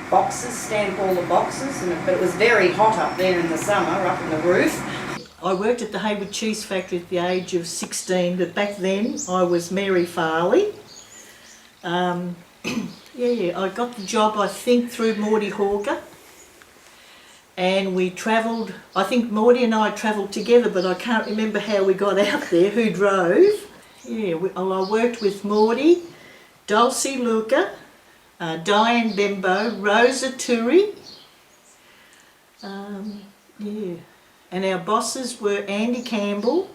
boxes, stamp all the boxes, but it was very hot up there in the summer, up in the roof. I worked at the Heywood Cheese Factory at the age of 16, but back then I was Mary Farley. I got the job, I think, through Maudie Hawker. And we travelled, I think Maudie and I travelled together, but I can't remember how we got out there, who drove. I worked with Maudie, Dulcie Luca, Diane Bembo, Rosa Turi. And our bosses were Andy Campbell,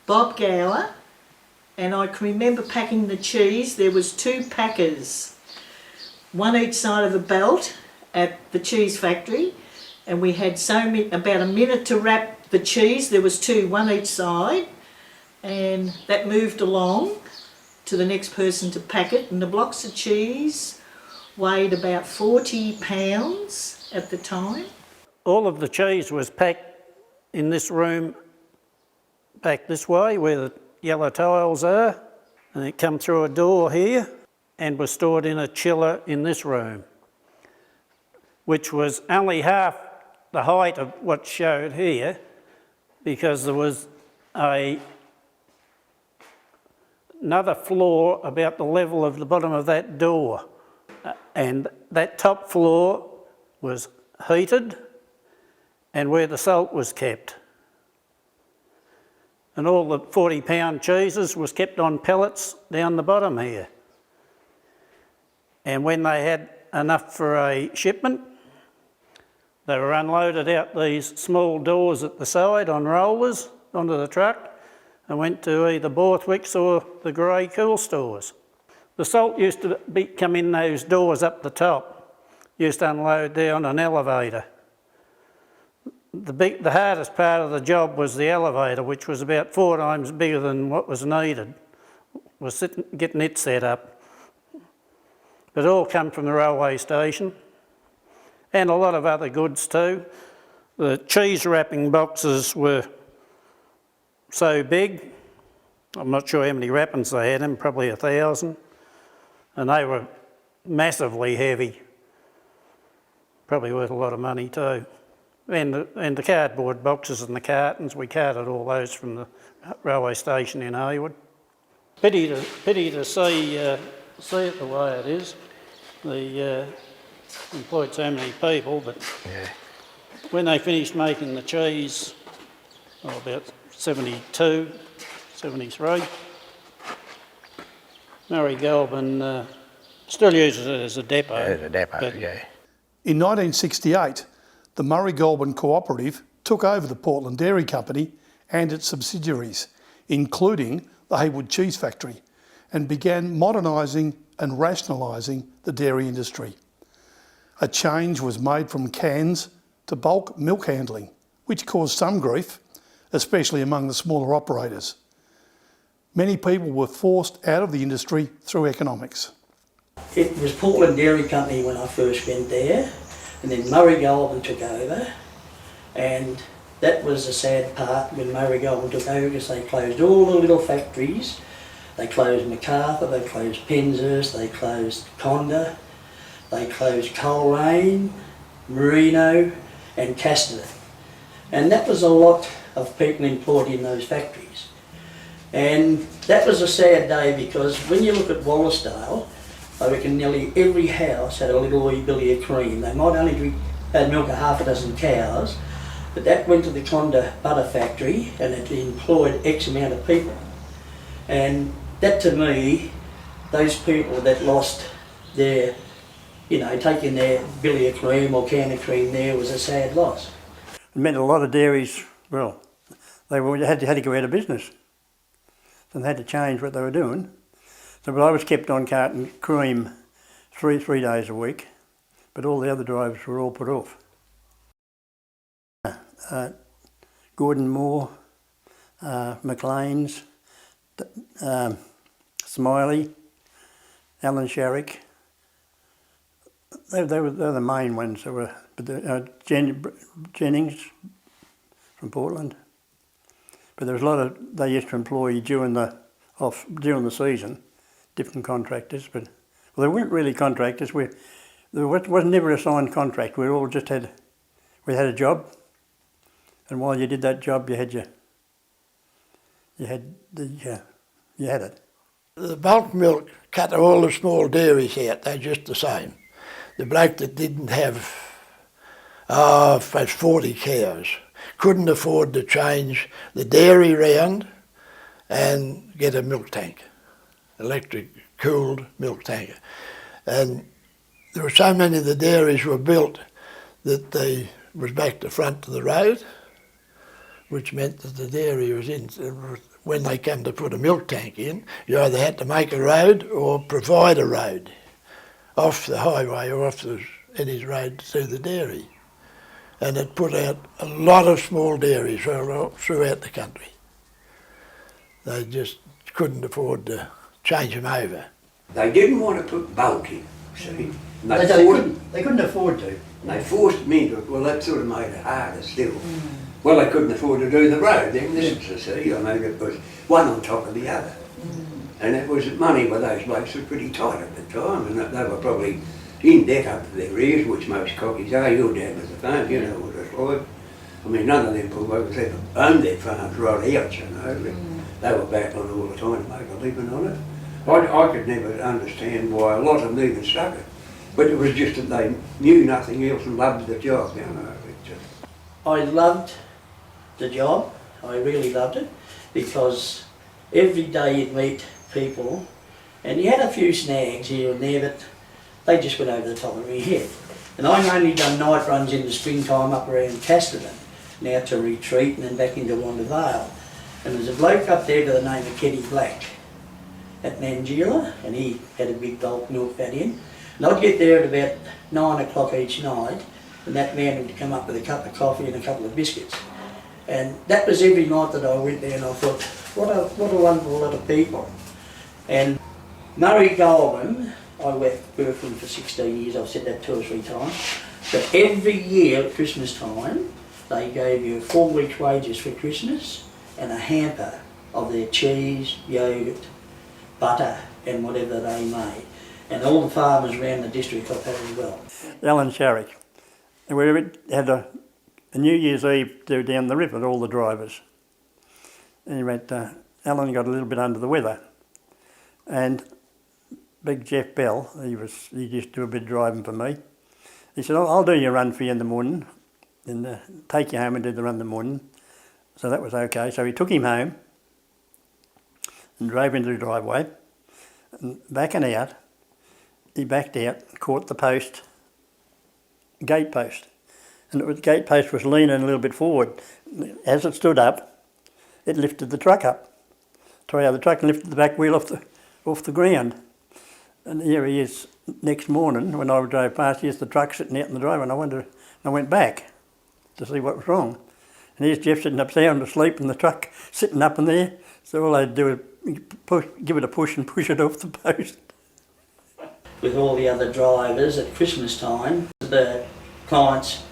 Bob Gower, and I can remember packing the cheese. There was 2 packers, one each side of the belt at the cheese factory, and we had about a minute to wrap the cheese. There was 2, one each side, and that moved along to the next person to pack it, and the blocks of cheese weighed about 40 pounds at the time. All of the cheese was packed in this room back this way where the yellow tiles are, and it come through a door here and was stored in a chiller in this room, which was only half the height of what's showed here, because there was another floor about the level of the bottom of that door, and that top floor was heated and where the salt was kept. And all the 40-pound cheeses was kept on pellets down the bottom here. And when they had enough for a shipment, they were unloaded out these small doors at the side on rollers onto the truck and went to either Borthwick's or the grey cool stores. The salt used to come in those doors up the top, used to unload there on an elevator. The hardest part of the job was the elevator, which was about 4 times bigger than what was needed, was getting it set up. But it all come from the railway station, and a lot of other goods too. The cheese wrapping boxes were so big, I'm not sure how many wrappings they had in, probably 1,000, and they were massively heavy, probably worth a lot of money too. And the cardboard boxes and the cartons, we carted all those from the railway station in Haywood. Pity to see it the way it is. They employed so many people, but when they finished making the cheese, about 72, 73, Murray Goulburn still uses it as a depot. As a depot, yeah. In 1968, the Murray Goulburn Cooperative took over the Portland Dairy Company and its subsidiaries, including the Heywood Cheese Factory, and began modernising and rationalising the dairy industry. A change was made from cans to bulk milk handling, which caused some grief, especially among the smaller operators. Many people were forced out of the industry through economics. It was Portland Dairy Company when I first went there, and then Murray Goulburn took over, and that was the sad part when Murray Goulburn took over, because they closed all the little factories. They closed Macarthur, they closed Penshurst, they closed Conda, they closed Coleraine, Merino and Casterton. And that was a lot of people employed in those factories. And that was a sad day, because when you look at Wallasdale, I reckon nearly every house had a little wee billy of cream. They might only drink had milk of half a dozen cows, but that went to the Conda butter factory and it employed X amount of people. And that to me, those people that lost their, you know, taking their billy of cream or can of cream there was a sad loss. It meant a lot of dairies, well, they had to go out of business. So they had to change what they were doing. So but I was kept on carting cream three days a week, but all the other drivers were all put off. Gordon Moore, McLean's, Smiley, Alan Sharrick. They were the main ones. That were, but Jennings from Portland. But there was a lot of, they used to employ during the season, different contractors. But well, they weren't really contractors. There was never a signed contract. We all just had a job, and while you did that job, you had it. The bulk milk cut all the small dairies out. They're just the same. The bloke that didn't have 40 cows couldn't afford to change the dairy round and get a milk tank, electric cooled milk tanker. And there were so many of the dairies were built that they was back to front to the road, which meant that the dairy was in. When they come to put a milk tank in, you either had to make a road or provide a road off the highway or off any road to the dairy. And it put out a lot of small dairies throughout the country. They just couldn't afford to change them over. They didn't want to put bulk in, see. They couldn't afford to. They forced me into it. Well, that sort of made it harder still. Well, they couldn't afford to do the road then, see. I mean, it was one on top of the other. And it was money with those blokes were pretty tight at the time, and they were probably in debt up to their ears, which most cockies are. Your dad was a farm, you know what it's like. I mean, none of them poor blokes ever owned their farms right out, you know. They were battling all the time to make a living on it. I could never understand why a lot of them even stuck it. But it was just that they knew nothing else and loved the job, you know. I loved the job, I really loved it, because every day you'd meet people, and you had a few snags here and there, but they just went over the top of my head. And I've only done night runs in the springtime up around Casterton, now to Retreat and then back into Wanda Vale. And there's a bloke up there by the name of Kenny Black at Mangela, and he had a big bulk milk vat in. And I'd get there at about 9 o'clock each night, and that man would come up with a cup of coffee and a couple of biscuits. And that was every night that I went there, and I thought, what a wonderful lot of people. And Murray Goulburn, I worked with him for 16 years, I've said that 2 or 3 times, but every year at Christmas time, they gave you 4 weeks' wages for Christmas and a hamper of their cheese, yoghurt, butter and whatever they made. And all the farmers around the district got that as well. Alan Sharrick. We had a New Year's Eve do down the river, all the drivers. And he went, Alan got a little bit under the weather. And big Jeff Bell, he used to do a bit of driving for me. He said, I'll do your run for you in the morning and take you home and do the run in the morning. So that was okay. So he took him home and drove into the driveway. And backing out, he backed out, caught the gate post. And the gate post was leaning a little bit forward. As it stood up, it lifted the truck up. Tore out the truck and lifted the back wheel off the ground. And here he is next morning when I drove past, here's the truck sitting out in the driveway, and I went back to see what was wrong. And here's Jeff sitting up sound asleep and the truck sitting up in there. So all I'd do is give it a push and push it off the post. With all the other drivers at Christmas time, the clients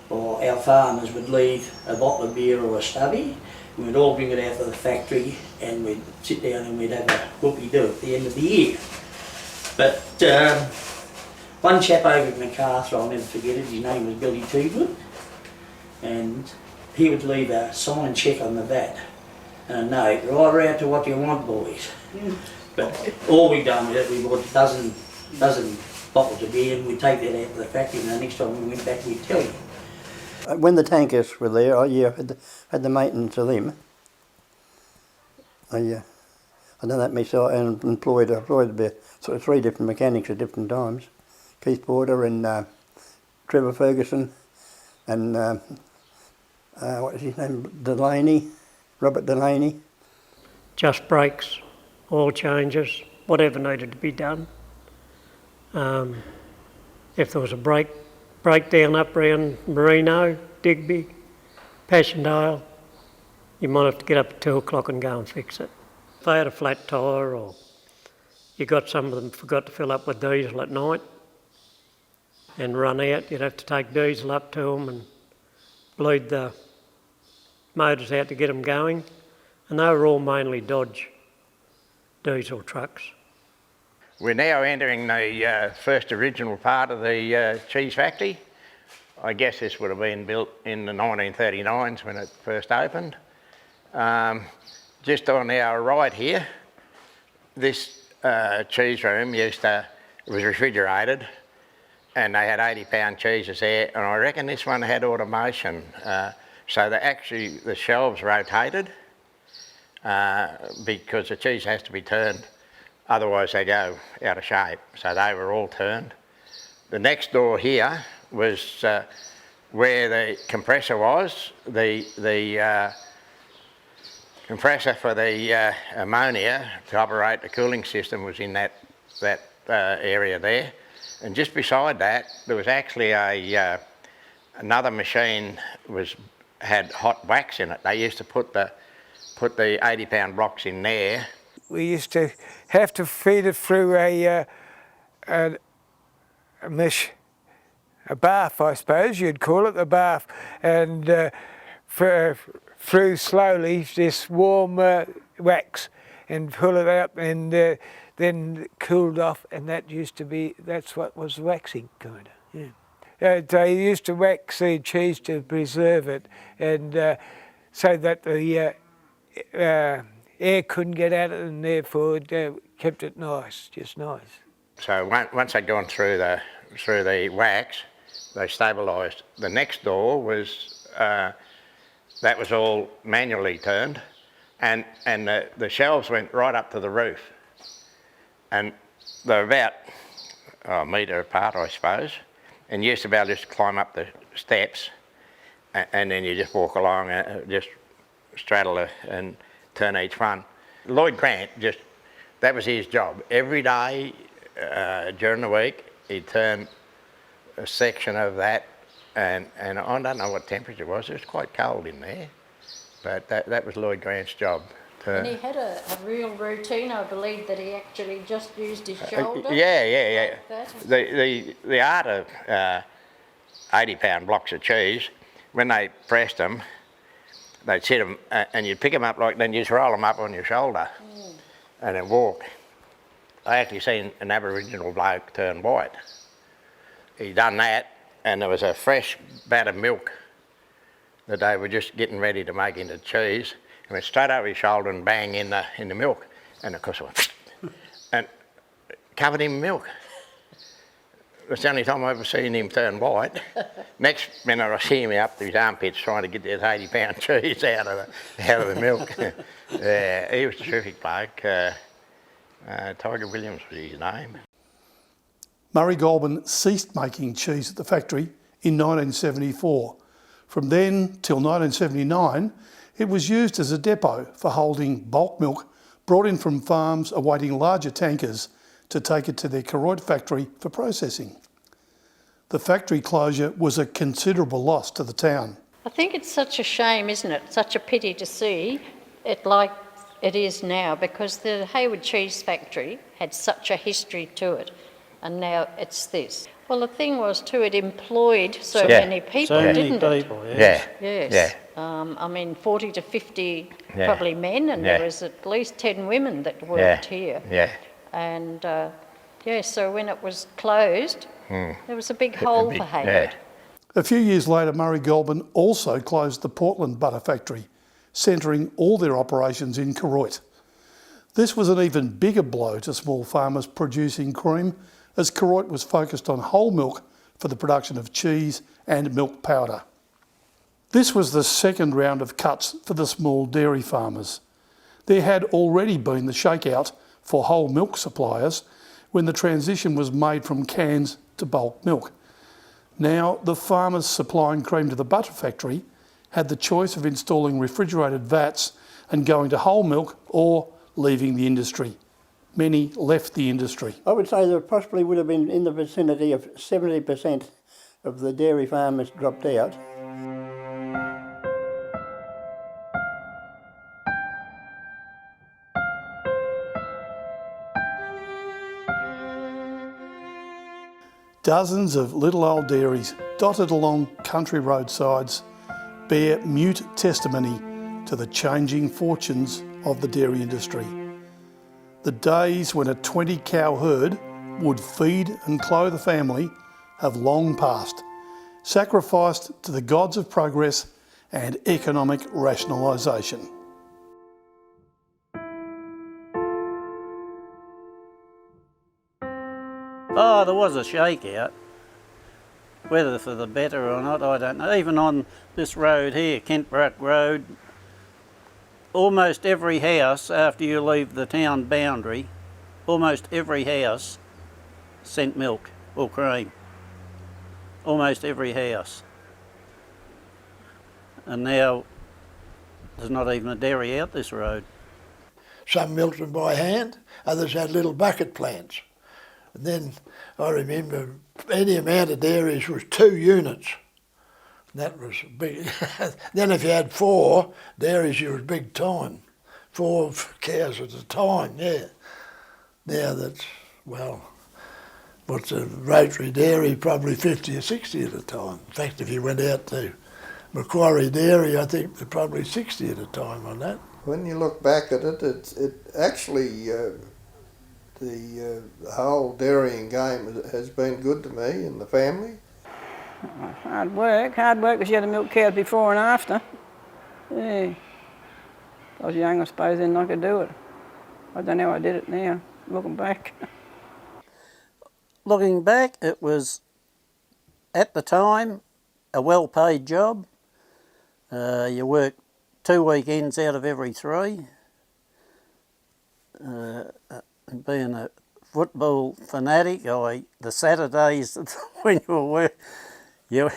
or our farmers would leave a bottle of beer or a stubby, and we'd all bring it out to the factory and we'd sit down and we'd have a whoopie-doo at the end of the year. But one chap over at Macarthur, I'll never forget it, his name was Billy Heywood, and he would leave a signed cheque on the vat and a note, right around to what you want, boys. But all we done with it, we bought a dozen bottles of beer, and we'd take that out to the factory, and the next time we went back we'd tell you. When the tankers were there, I had the maintenance of them. I done that myself and employed about sort of 3 different mechanics at different times. Keith Porter and Trevor Ferguson and what is his name? Robert Delaney. Just brakes, oil changes, whatever needed to be done. If there was a breakdown up around Merino, Digby, Passchendaele, you might have to get up at 2 o'clock and go and fix it. If they had a flat tyre, or you got some of them forgot to fill up with diesel at night and run out, you'd have to take diesel up to them and bleed the motors out to get them going. And they were all mainly Dodge diesel trucks. We're now entering the first original part of the cheese factory. I guess this would have been built in the 1939s when it first opened. Just on our right here, this cheese room was refrigerated, and they had 80-pound cheeses there, and I reckon this one had automation, so that the shelves rotated because the cheese has to be turned, otherwise they go out of shape, so they were all turned. The next door here was where the compressor was. The compressor for the ammonia to operate the cooling system was in that area there. And just beside that, there was actually another machine had hot wax in it. They used to put the 80-pound blocks in there. We used to have to feed it through a bath, I suppose you'd call it, a bath, and through slowly this warm wax and pull it out, and then cooled off, and that's what was waxing, kind of. Yeah. They used to wax the cheese to preserve it, and so that the air couldn't get at it, and therefore it kept it nice, just nice. So once they'd gone through the wax, they stabilised. The next door was that was all manually turned, and the shelves went right up to the roof, and they're about a metre apart, I suppose, and you used to be able to just climb up the steps, and then you just walk along, just straddle it and turn each one. Lloyd Grant, that was his job. Every day during the week, he'd turn a section of that, and I don't know what temperature it was. It was quite cold in there, but that was Lloyd Grant's job. And he had a real routine, I believe, that he actually just used his shoulder. Yeah. Like the art of 80-pound blocks of cheese, when they pressed them, they'd sit them, and you'd pick them up then you just roll them up on your shoulder and then walk. I actually seen an Aboriginal bloke turn white. He done that, and there was a fresh vat of milk that they were just getting ready to make into cheese, and went straight over his shoulder and bang in the milk, and of course it went and covered him in milk. That's the only time I've ever seen him turn white. Next minute I see him up to his armpits trying to get this 80-pound cheese out of the milk. Yeah, he was a terrific bloke. Tiger Williams was his name. Murray Goulburn ceased making cheese at the factory in 1974. From then till 1979, it was used as a depot for holding bulk milk brought in from farms awaiting larger tankers to take it to their Haywood factory for processing. The factory closure was a considerable loss to the town. I think it's such a shame, isn't it? Such a pity to see it like it is now, because the Heywood Cheese Factory had such a history to it, and now it's this. Well, the thing was too, it employed so many people, didn't it? Yes. Yes. I mean, 40 to 50 probably men, and there was at least 10 women that worked here. Yeah. And so when it was closed, there was a big hole for Haywood. A few years later, Murray Goulburn also closed the Portland butter factory, centring all their operations in Haywood. This was an even bigger blow to small farmers producing cream, as Koroit was focused on whole milk for the production of cheese and milk powder. This was the second round of cuts for the small dairy farmers. There had already been the shakeout for whole milk suppliers when the transition was made from cans to bulk milk. Now, the farmers supplying cream to the butter factory had the choice of installing refrigerated vats and going to whole milk or leaving the industry. Many left the industry. I would say there possibly would have been in the vicinity of 70% of the dairy farmers dropped out. Dozens of little old dairies dotted along country roadsides bear mute testimony to the changing fortunes of the dairy industry. The days when a 20-cow herd would feed and clothe a family have long passed, sacrificed to the gods of progress and economic rationalisation. Oh, there was a shakeout. Whether for the better or not, I don't know. Even on this road here, Kentbrook Road, almost every house after you leave the town boundary, almost every house sent milk or cream. Almost every house. And now there's not even a dairy out this road. Some milked them by hand, others had little bucket plants. And then I remember any amount of dairies was 2 units. That was big. Then if you had 4 dairies, you was big time. 4 cows at a time, yeah. Now that's, well, what's a rotary dairy? Probably 50 or 60 at a time. In fact, if you went out to Macquarie Dairy, I think they're probably 60 at a time on that. When you look back at it, it actually, the whole dairying game has been good to me and the family. Hard work because you had to milk cows before and after. Yeah. I was young, I suppose, then I could do it. I don't know how I did it now, looking back. Looking back, it was, at the time, a well-paid job. You worked 2 weekends out of every 3. Being a football fanatic, the Saturdays when you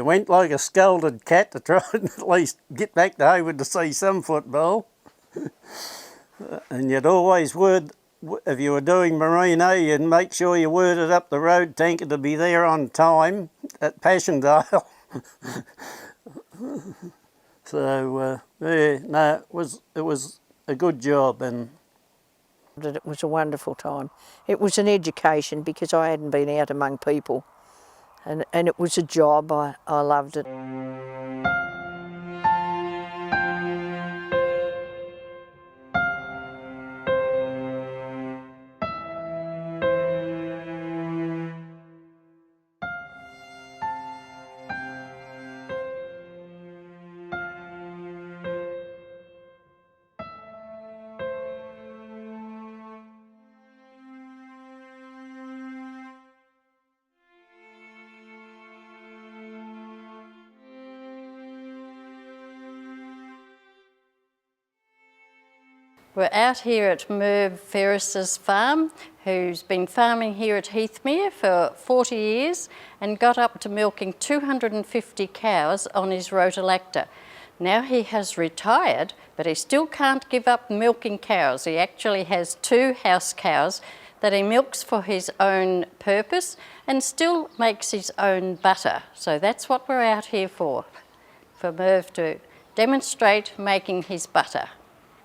went like a scalded cat to try and at least get back to Haywood to see some football. And you'd always word, if you were doing Merino, you'd make sure you worded up the road tanker to be there on time at Passchendaele. So, yeah, no, it was a good job, and it was a wonderful time. It was an education because I hadn't been out among people, and it was a job. I loved it. We're out here at Merv Ferris's farm, who's been farming here at Heathmere for 40 years and got up to milking 250 cows on his rotalactor. Now he has retired, but he still can't give up milking cows. He actually has 2 house cows that he milks for his own purpose and still makes his own butter. So that's what we're out here for Merv to demonstrate making his butter.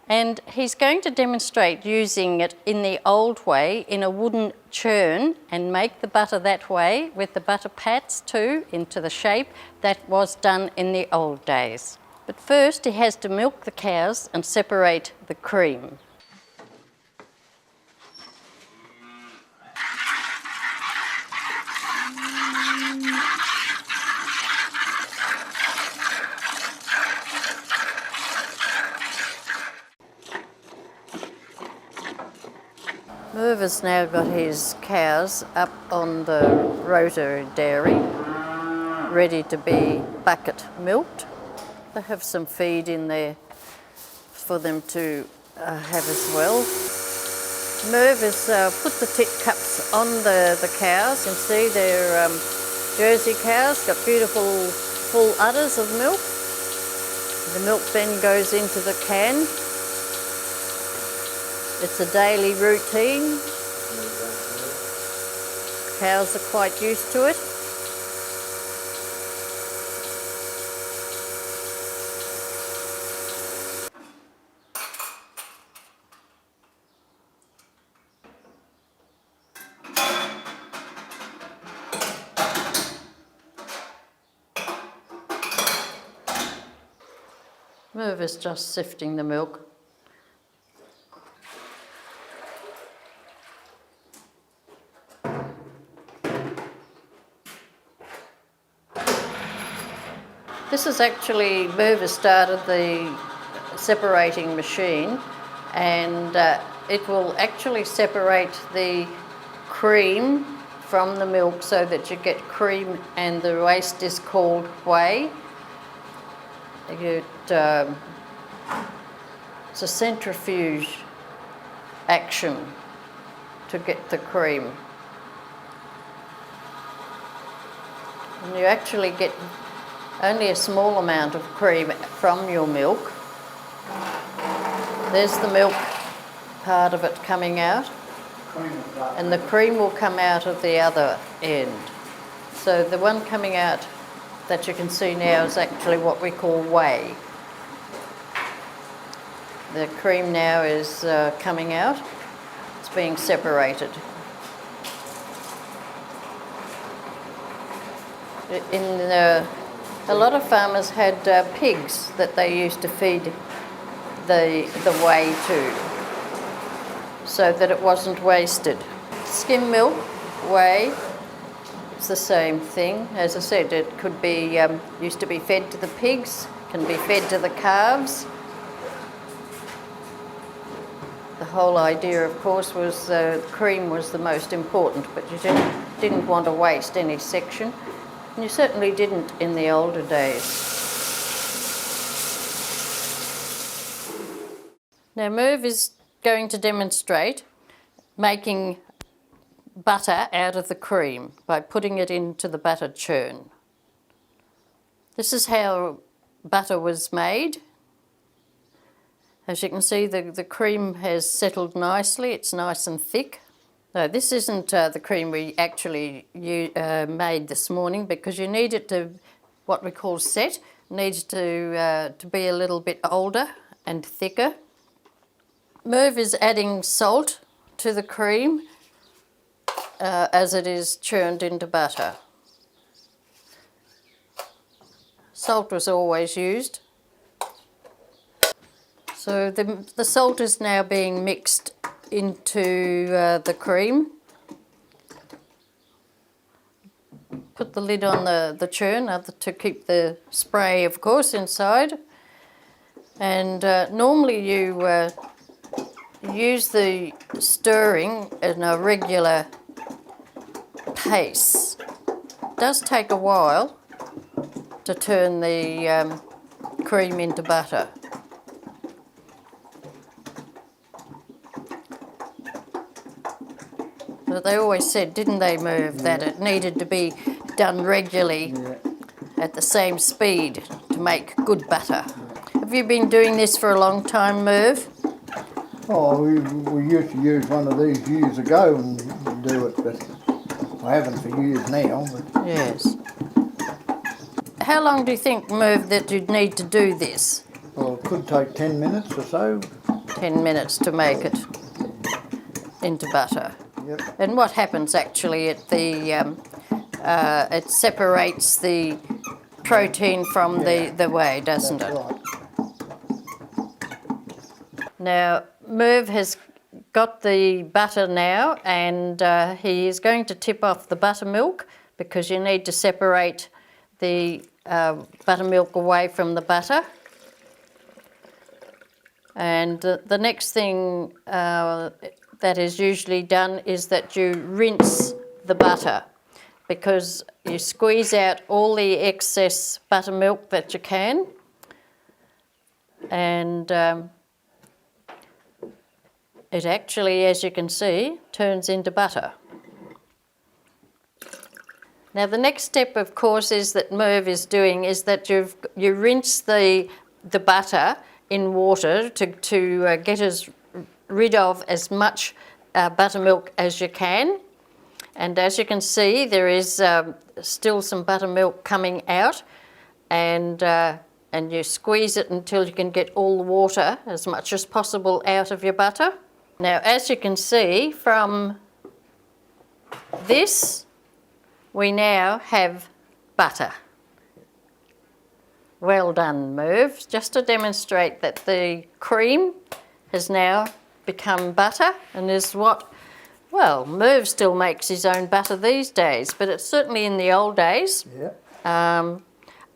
And he's going to demonstrate using it in the old way in a wooden churn and make the butter that way with the butter pats too into the shape that was done in the old days. But first he has to milk the cows and separate the cream. Merv has now got his cows up on the rotary dairy, ready to be bucket milked. They have some feed in there for them to have as well. Merv has put the tit cups on the cows, and see they're Jersey cows, got beautiful full udders of milk. The milk then goes into the can. It's a daily routine. Cows are quite used to it. Merv is just sifting the milk. This is actually, Merv has started the separating machine, and it will actually separate the cream from the milk so that you get cream, and the waste is called whey. It's a centrifuge action to get the cream. And you actually get only a small amount of cream from your milk. There's the milk part of it coming out, and the cream will come out of the other end. So the one coming out that you can see now is actually what we call whey. The cream now is coming out. It's being separated. A lot of farmers had pigs that they used to feed the whey to, so that it wasn't wasted. Skim milk, whey, it's the same thing. As I said, it could be used to be fed to the pigs, can be fed to the calves. The whole idea, of course, was cream was the most important, but you didn't want to waste any section. And you certainly didn't in the older days. Now Merv is going to demonstrate making butter out of the cream by putting it into the butter churn. This is how butter was made. As you can see, the cream has settled nicely. It's nice and thick. No, this isn't the cream we actually made this morning, because you need it to, what we call set, needs to be a little bit older and thicker. Merv is adding salt to the cream as it is churned into butter. Salt was always used. So the salt is now being mixed into the cream. Put the lid on the churn to keep the spray, of course, inside. And normally you use the stirring in a regular pace. It does take a while to turn the cream into butter. But they always said, didn't they, Merv, that it needed to be done regularly at the same speed to make good butter. Have you been doing this for a long time, Merv? Oh, we used to use one of these years ago and do it, but I haven't for years now. But. Yes. How long do you think, Merv, that you'd need to do this? Well, it could take 10 minutes or so. 10 minutes to make it into butter. Yep. And what happens actually at the, it separates the protein from the whey, doesn't it? Right. Now, Merv has got the butter now, and he is going to tip off the buttermilk, because you need to separate the buttermilk away from the butter. And the next thing that is usually done is that you rinse the butter, because you squeeze out all the excess buttermilk that you can, and it actually, as you can see, turns into butter. Now the next step, of course, is that Merv is doing is that you rinse the butter in water to get rid of as much buttermilk as you can. And as you can see, there is still some buttermilk coming out, and you squeeze it until you can get all the water as much as possible out of your butter. Now, as you can see from this, we now have butter. Well done, Merv. Just to demonstrate that the cream has now become butter and is what, well, Merv still makes his own butter these days, but it's certainly in the old days. Yeah.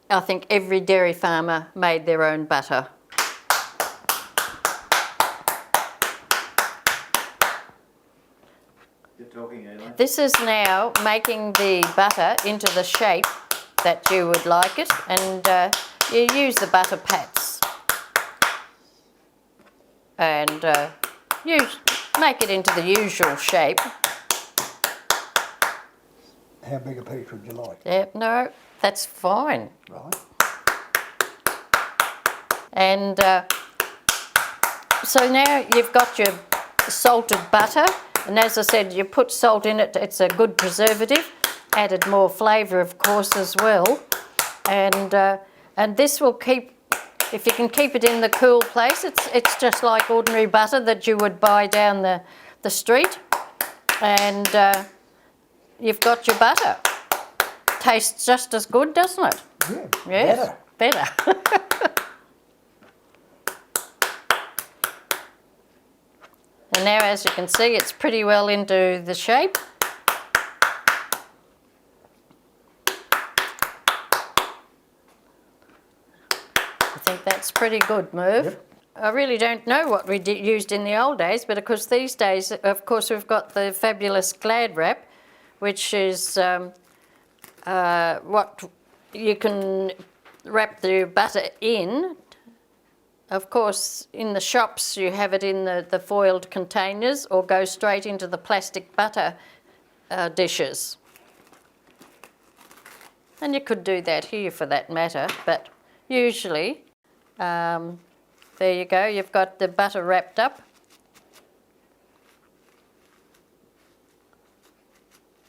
I think every dairy farmer made their own butter. This is now making the butter into the shape that you would like it, and you use the butter pats and make it into the usual shape. How big a piece would you like? Yeah, no, that's fine. Right. And so now you've got your salted butter. And as I said, you put salt in it, it's a good preservative, added more flavour of course as well. And this will keep, if you can keep it in the cool place, it's just like ordinary butter that you would buy down the street. And you've got your butter. Tastes just as good, doesn't it? Yeah, yes, better. And now, as you can see, it's pretty well into the shape. I think that's pretty good, Merv. Yep. I really don't know what we used in the old days, but of course these days, of course, we've got the fabulous Glad Wrap, which is what you can wrap the butter in. Of course, in the shops you have it in the foiled containers or go straight into the plastic butter dishes. And you could do that here for that matter, but usually, there you go, you've got the butter wrapped up.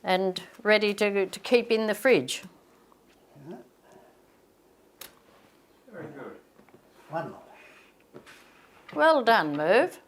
And ready to keep in the fridge. Very good. One more. Well done, Merv.